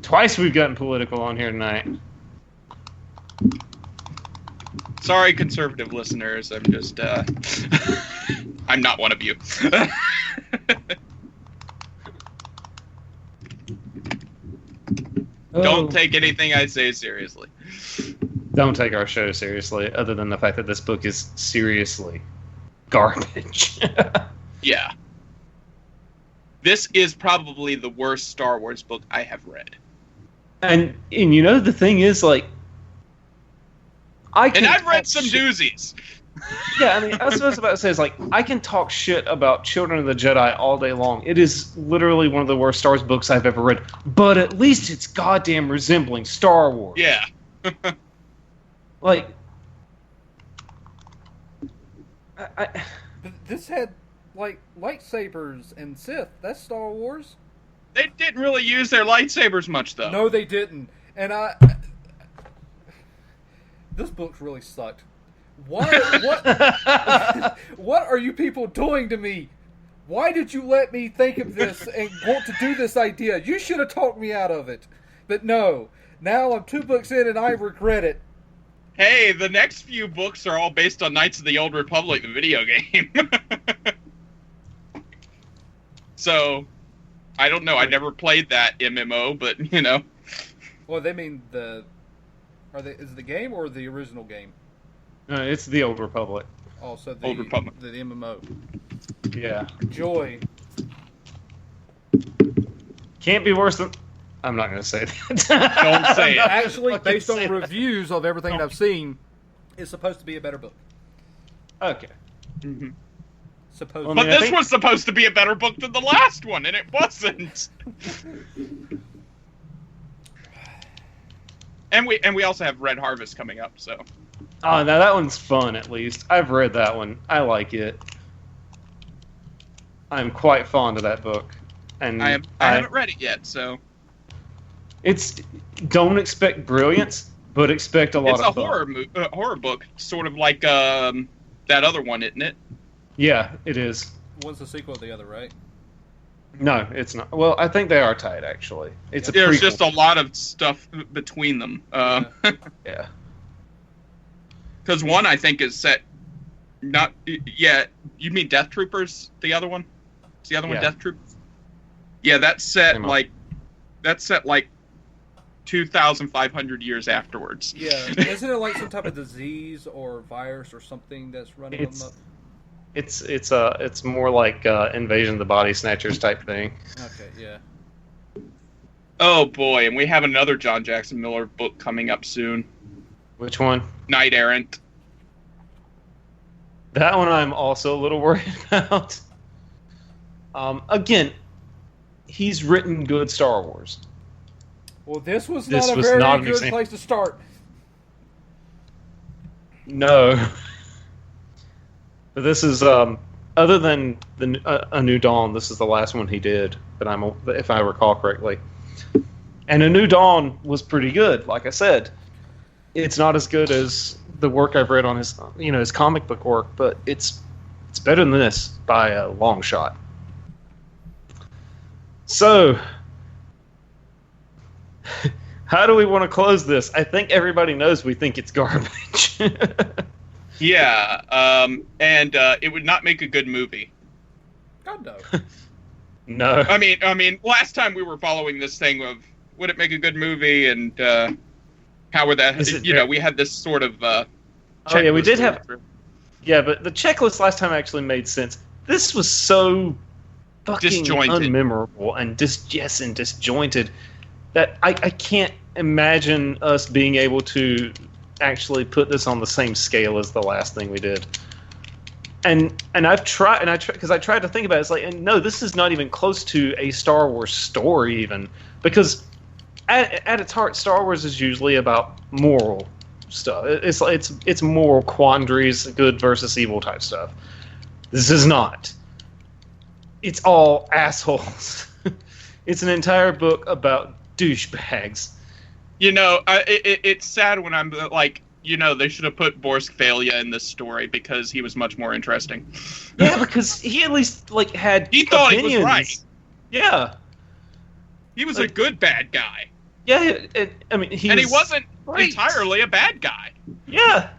twice we've gotten political on here tonight. Sorry, conservative listeners. I'm just, I'm not one of you. Don't take anything I say seriously. Don't take our show seriously, other than the fact that this book is seriously garbage. Yeah. This is probably the worst Star Wars book I have read. And you know, the thing is, like... I've read some doozies. Yeah, I mean, I was about to say, is like, I can talk shit about Children of the Jedi all day long. It is literally one of the worst Star Wars books I've ever read. But at least it's goddamn resembling Star Wars. Yeah. Like... This had, like, lightsabers and Sith. That's Star Wars. They didn't really use their lightsabers much, though. No, they didn't. And this book really sucked. What are you people doing to me? Why did you let me think of this and want to do this idea? You should have talked me out of it. But no. Now I'm 2 books in and I regret it. Hey, the next few books are all based on Knights of the Old Republic, the video game. So, I don't know. I never played that MMO, but, you know. Well, they mean is it the game or the original game? It's the Old Republic. Oh, so Old Republic. The MMO. Yeah. Joy. Can't be worse than... I'm not going to say that. Don't say it. Actually, based on reviews of everything I've seen, it's supposed to be a better book. Okay. Mm-hmm. Supposedly. But this was supposed to be a better book than the last one, and it wasn't. And we also have Red Harvest coming up, so. Oh, now that one's fun, at least. I've read that one. I like it. I'm quite fond of that book. And I haven't read it yet, so. Don't expect brilliance, but expect a lot of fun. It's a horror book, sort of like that other one, isn't it? Yeah, it is. One's the sequel to the other, right? No, it's not. Well, I think they are tied, actually. There's just a lot of stuff between them. Yeah. Because one, I think, is set... Not... Yeah, you mean Death Troopers, the other one? Is the other one Death Troopers? Yeah, that's set, like... That's set, like, 2,500 years afterwards. Yeah. Isn't it like some type of disease or virus or something that's running them up? It's more like Invasion of the Body Snatchers type thing. Okay, yeah. Oh boy, and we have another John Jackson Miller book coming up soon. Which one? Knight Errant. That one I'm also a little worried about. Again, he's written good Star Wars. Well, this was not a very good place to start. No. But this is, other than A New Dawn, this is the last one he did, if I recall correctly. And A New Dawn was pretty good, like I said. It's not as good as the work I've read on his comic book work, but it's better than this by a long shot. So, How do we want to close this? I think everybody knows we think it's garbage. Yeah, and it would not make a good movie. God no. No. I mean, last time we were following this thing of would it make a good movie, and how would that? We had this sort of. Oh yeah, we did have. Through. Yeah, but the checklist last time actually made sense. This was so fucking Disjointed. unmemorable and disjointed that I can't imagine us being able to actually put this on the same scale as the last thing we did. And I've tried, because I tried to think about it. It's like, and no, this is not even close to a Star Wars story, even, because at its heart, Star Wars is usually about moral stuff. It's moral quandaries, good versus evil type stuff. This is not. It's all assholes. It's an entire book about douchebags. It's sad when I'm like, they should have put Borsk-Thalia in this story because he was much more interesting. Yeah, because he at least had. He thought opinions. he was right. Yeah, he was a good bad guy. Yeah, he wasn't entirely a bad guy. Yeah,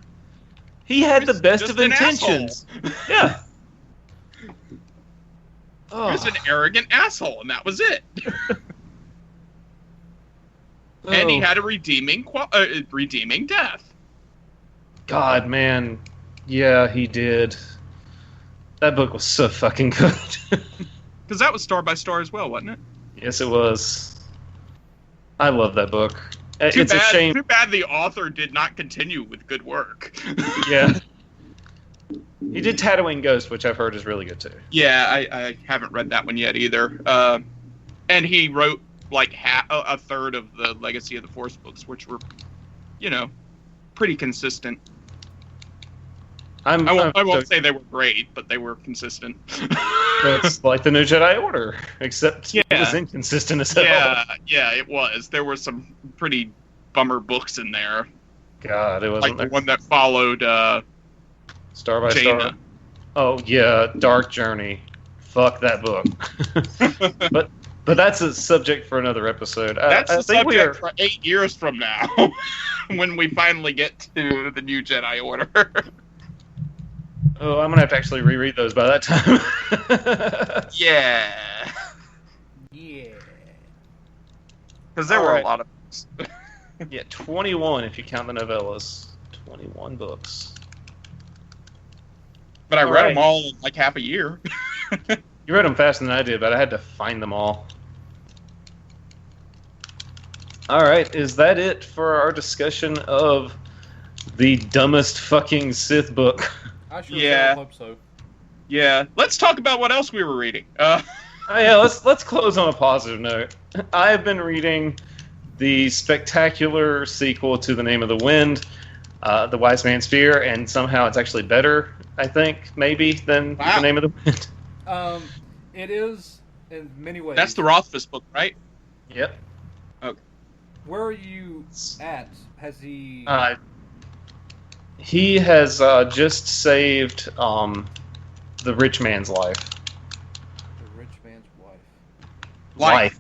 he had the best just of an intentions. Yeah. He was an arrogant asshole, and that was it. And he had a redeeming death. God, man. Yeah, he did. That book was so fucking good. Because that was Star by Star as well, wasn't it? Yes, it was. I love that book. A shame. Too bad the author did not continue with good work. Yeah. He did Tatooine Ghost, which I've heard is really good too. Yeah, I haven't read that one yet either. And he wrote like a third of the Legacy of the Force books, which were, pretty consistent. I won't say they were great, but they were consistent. It's like the New Jedi Order, except it was inconsistent as hell. Yeah, it was. There were some pretty bummer books in there. God, it wasn't like the one that followed Star by Jaina. Star. Oh yeah, Dark Journey. Fuck that book. But that's a subject for another episode. That's a subject for 8 years from now, when we finally get to the New Jedi Order. Oh, I'm gonna have to actually reread those by that time. Yeah. Because there were a lot of books. Yeah, 21 if you count the novellas. 21 books. But I read them all in like half a year. You read them faster than I did, but I had to find them all. Alright, is that it for our discussion of the dumbest fucking Sith book? I sure hope so. Yeah, let's talk about what else we were reading. Let's close on a positive note. I have been reading the spectacular sequel to The Name of the Wind, The Wise Man's Fear, and somehow it's actually better, I think, maybe, than The Name of the Wind. It is in many ways. That's the Rothfuss book, right? Yep. Okay. Where are you at? Has he? He has just saved the rich man's life. The rich man's wife.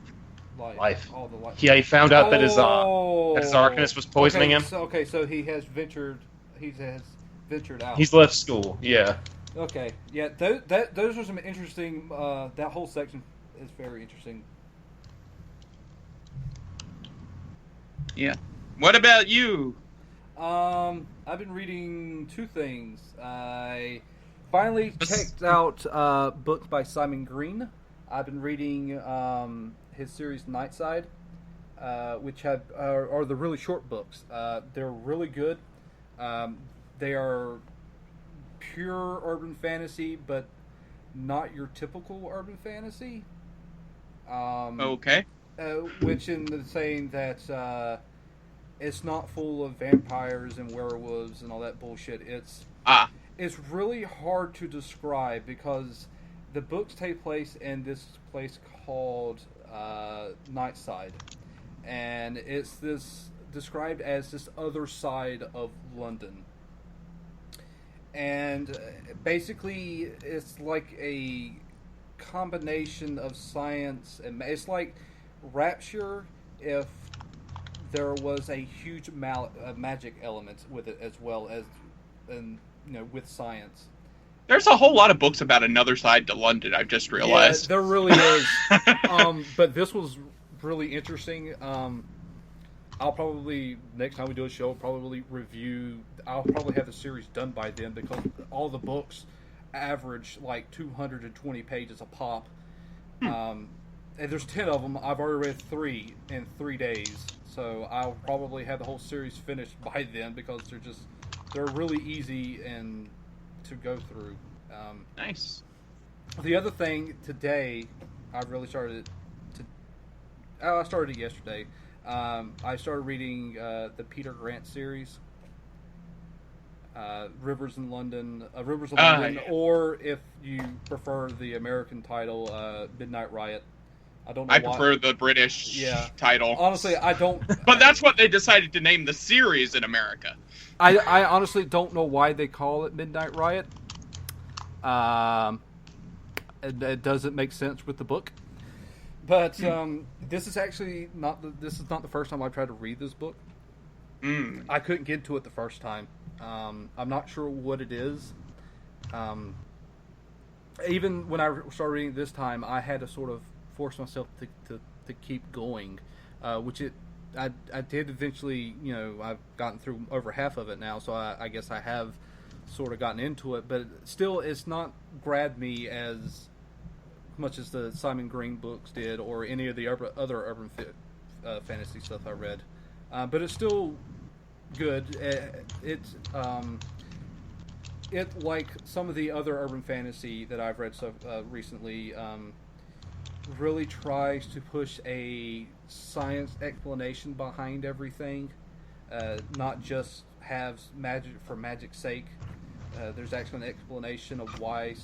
Life. Oh, the life. Yeah, he found out that his Arcanist was poisoning him. So he has ventured. He has ventured out. He's left school. Yeah. Okay. Yeah. Those are some interesting. That whole section is very interesting. Yeah. What about you? I've been reading two things. I finally checked out books by Simon Green. I've been reading his series Nightside, which are the really short books. They're really good. They are pure urban fantasy, but not your typical urban fantasy. Okay. Which in the saying that it's not full of vampires and werewolves and all that bullshit. It's really hard to describe because the books take place in this place called Nightside, and it's this described as this other side of London. And basically, it's like a combination of science and it's like Rapture if there was a huge magic element with it, as well as, and with science. There's a whole lot of books about another side to London, I've just realized. Yeah, there really is. But this was really interesting. I'll probably, next time we do a show, I'll probably have the series done by then, because all the books average like 220 pages a pop. And there's 10 of them. I've already read 3 in 3 days. So I'll probably have the whole series finished by then, because they're really easy and to go through. Nice. The other thing today, I really started I started it yesterday. I started reading the Peter Grant series, Rivers in London, Yeah. or if you prefer the American title, Midnight Riot. I don't know. I prefer the British title. Honestly, I don't. But that's what they decided to name the series in America. I honestly don't know why they call it Midnight Riot. It doesn't make sense with the book. But this is actually not the first time I tried to read this book. I couldn't get to it the first time. I'm not sure what it is. Even when I started reading it this time, I had to sort of force myself to keep going, which I did eventually. I've gotten through over half of it now, so I guess I have sort of gotten into it. But still, it's not grabbed me as much as the Simon Green books did, or any of the other urban fantasy stuff I read. But it's still good. It's like some of the other urban fantasy that I've read recently, really tries to push a science explanation behind everything, not just have magic for magic's sake. There's actually an explanation of why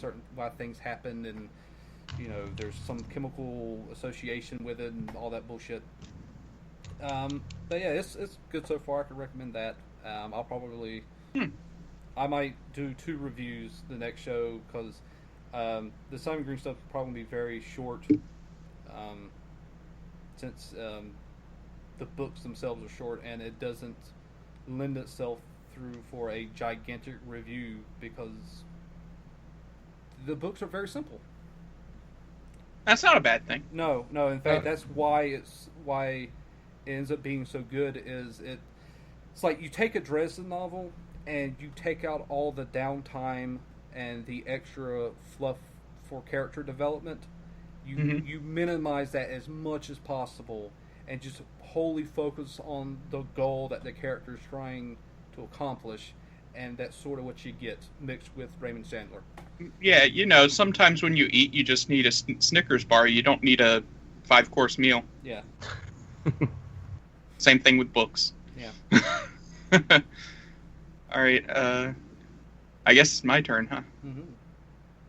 things happen, and there's some chemical association with it and all that bullshit. But yeah, it's good so far. I could recommend that. I'll probably I might do 2 reviews the next show, because the Simon Green stuff will probably be very short, since the books themselves are short, and it doesn't lend itself through for a gigantic review, because the books are very simple. That's not a bad thing. No. In fact, that's why it ends up being so good. It's like you take a Dresden novel and you take out all the downtime and the extra fluff for character development. You minimize that as much as possible, and just wholly focus on the goal that the character is trying to accomplish, and that's sort of what you get mixed with Raymond Chandler. Yeah, sometimes when you eat, you just need a Snickers bar. You don't need a 5-course meal. Yeah. Same thing with books. Yeah. All right. I guess it's my turn, huh? Mm-hmm.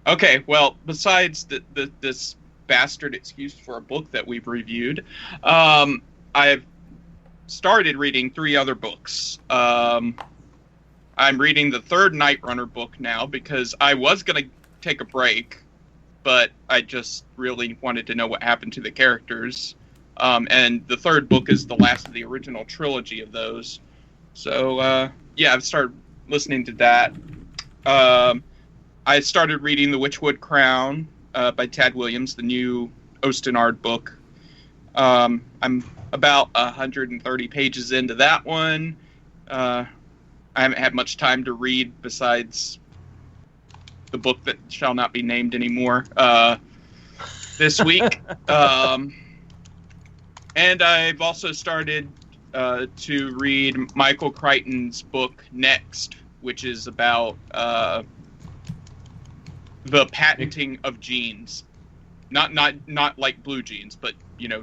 Okay. Well, besides this bastard excuse for a book that we've reviewed, I've started reading 3 other books. I'm reading the 3rd Night Runner book now, because I was going to take a break, but I just really wanted to know what happened to the characters. And the 3rd book is the last of the original trilogy of those. So, I've started listening to that. I started reading The Witchwood Crown by Tad Williams, the new Ostenard book. I'm about 130 pages into that one. I haven't had much time to read besides the book that shall not be named anymore this week. And I've also started to read Michael Crichton's book Next, which is about the patenting of genes. Not like blue jeans, but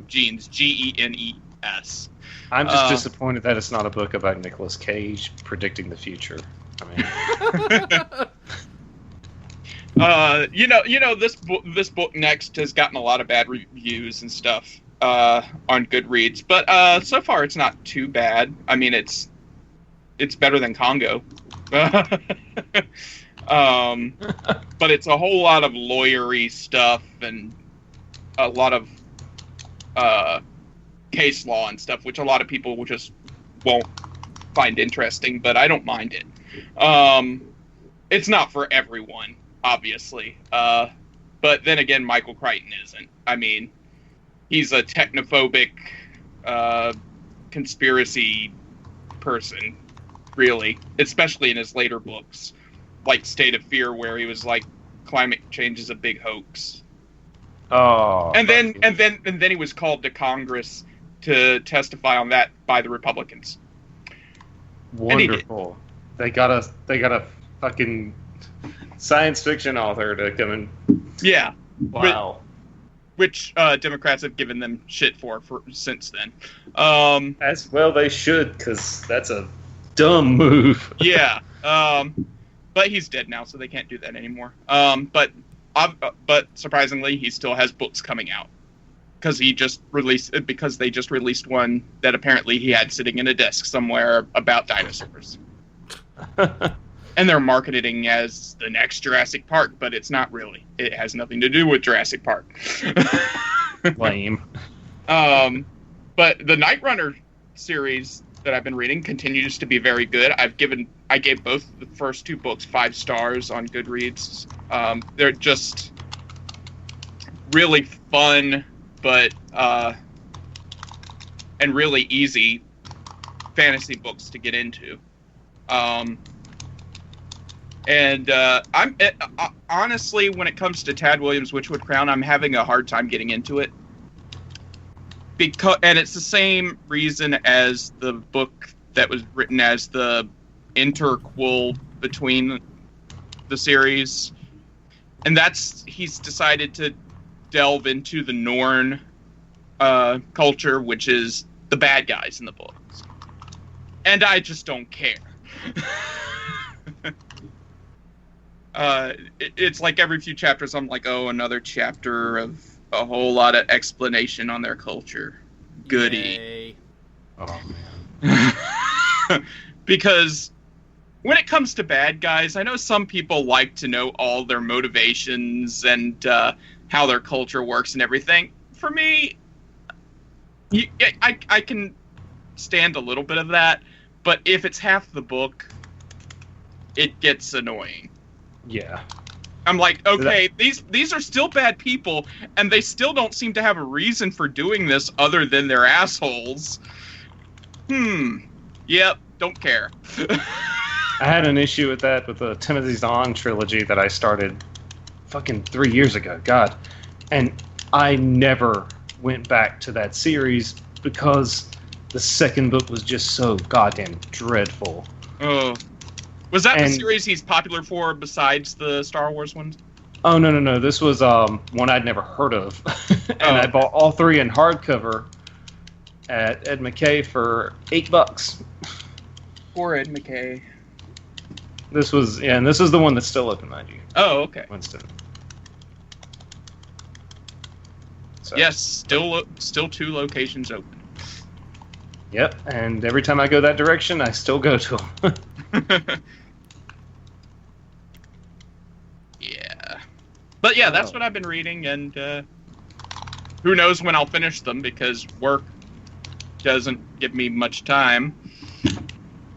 genes, Genes. I'm just disappointed that it's not a book about Nicolas Cage predicting the future. I mean, this book Next has gotten a lot of bad reviews and stuff on Goodreads, but so far it's not too bad. I mean, it's better than Congo, but it's a whole lot of lawyery stuff and a lot of case law and stuff, which a lot of people will just won't find interesting, but I don't mind it. It's not for everyone, obviously. But then again, Michael Crichton isn't. I mean, he's a technophobic conspiracy person, really, especially in his later books, like State of Fear, where he was like, climate change is a big hoax. Oh. And then he was called to Congress to testify on that by the Republicans. Wonderful. They got a fucking science fiction author to come in. Yeah. Wow. Which Democrats have given them shit for since then. As well they should, because that's a dumb move. Yeah. But he's dead now, so they can't do that anymore. But surprisingly, he still has books coming out. Because they just released one that apparently he had sitting in a desk somewhere about dinosaurs. And they're marketing as the next Jurassic Park, but it's not really. It has nothing to do with Jurassic Park. Lame. But the Night Runner series that I've been reading continues to be very good. I gave both the first 2 books 5 stars on Goodreads. They're just really fun, but and really easy fantasy books to get into. I'm honestly, when it comes to Tad Williams' Witchwood Crown, I'm having a hard time getting into it. And it's the same reason as the book that was written as the interquel between the series. And that's, he's decided to delve into the Norn culture, which is the bad guys in the books. And I just don't care. It's like every few chapters I'm like, oh, another chapter of a whole lot of explanation on their culture. Goody. Yay. Oh, man. Because when it comes to bad guys, I know some people like to know all their motivations and how their culture works and everything. For me, I can stand a little bit of that, but if it's half the book, it gets annoying. Yeah. I'm like, okay, these are still bad people, and they still don't seem to have a reason for doing this other than they're assholes. Yep, don't care. I had an issue with that with the Timothy Zahn trilogy that I started fucking 3 years ago. God. And I never went back to that series because the second book was just so goddamn dreadful. Oh. Was that the series he's popular for besides the Star Wars ones? Oh, no. This was one I'd never heard of. And I bought all 3 in hardcover at Ed McKay for $8. Poor Ed McKay. This was the one that's still open, mind you. Oh, okay. Winston. So. Yes, still 2 locations open. Yep, and every time I go that direction, I still go to them. Yeah. But yeah, that's what I've been reading, and who knows when I'll finish them, because work doesn't give me much time.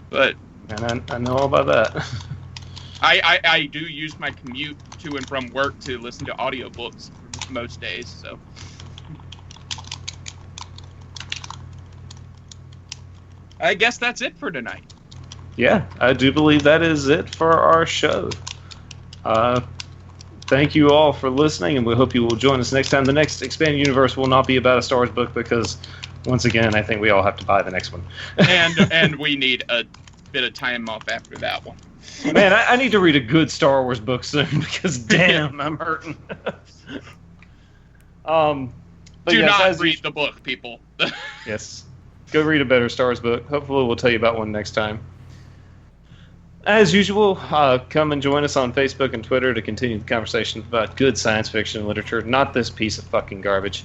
But... And I know all about that. I do use my commute to and from work to listen to audiobooks most days, so... I guess that's it for tonight. Yeah, I do believe that is it for our show. Thank you all for listening, and we hope you will join us next time. The next Expanded Universe will not be about a Star Wars book because, once again, I think we all have to buy the next one. and we need a bit of time off after that one. Man, I need to read a good Star Wars book soon because, damn, I'm hurting. Do not read the book, people. Yes. Go read a better Star Wars book. Hopefully we'll tell you about one next time. As usual, come and join us on Facebook and Twitter to continue the conversation about good science fiction literature, not this piece of fucking garbage.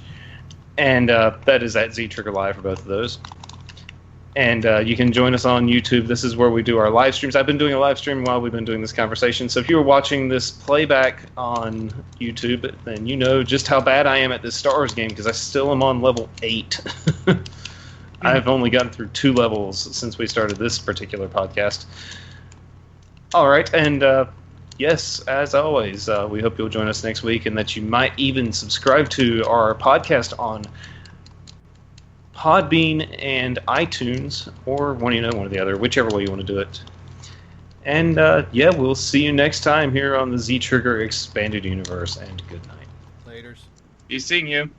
And that is at Z Trigger Live for both of those. And you can join us on YouTube. This is where we do our live streams. I've been doing a live stream while we've been doing this conversation. So if you were watching this playback on YouTube, then you know just how bad I am at this Star Wars game, because I still am on level 8. I've only gotten through 2 levels since we started this particular podcast. All right, and yes, as always, we hope you'll join us next week, and that you might even subscribe to our podcast on Podbean and iTunes, or one or the other, whichever way you want to do it. And yeah, we'll see you next time here on the Z Trigger Expanded Universe, and good night. Laters. Be seeing you.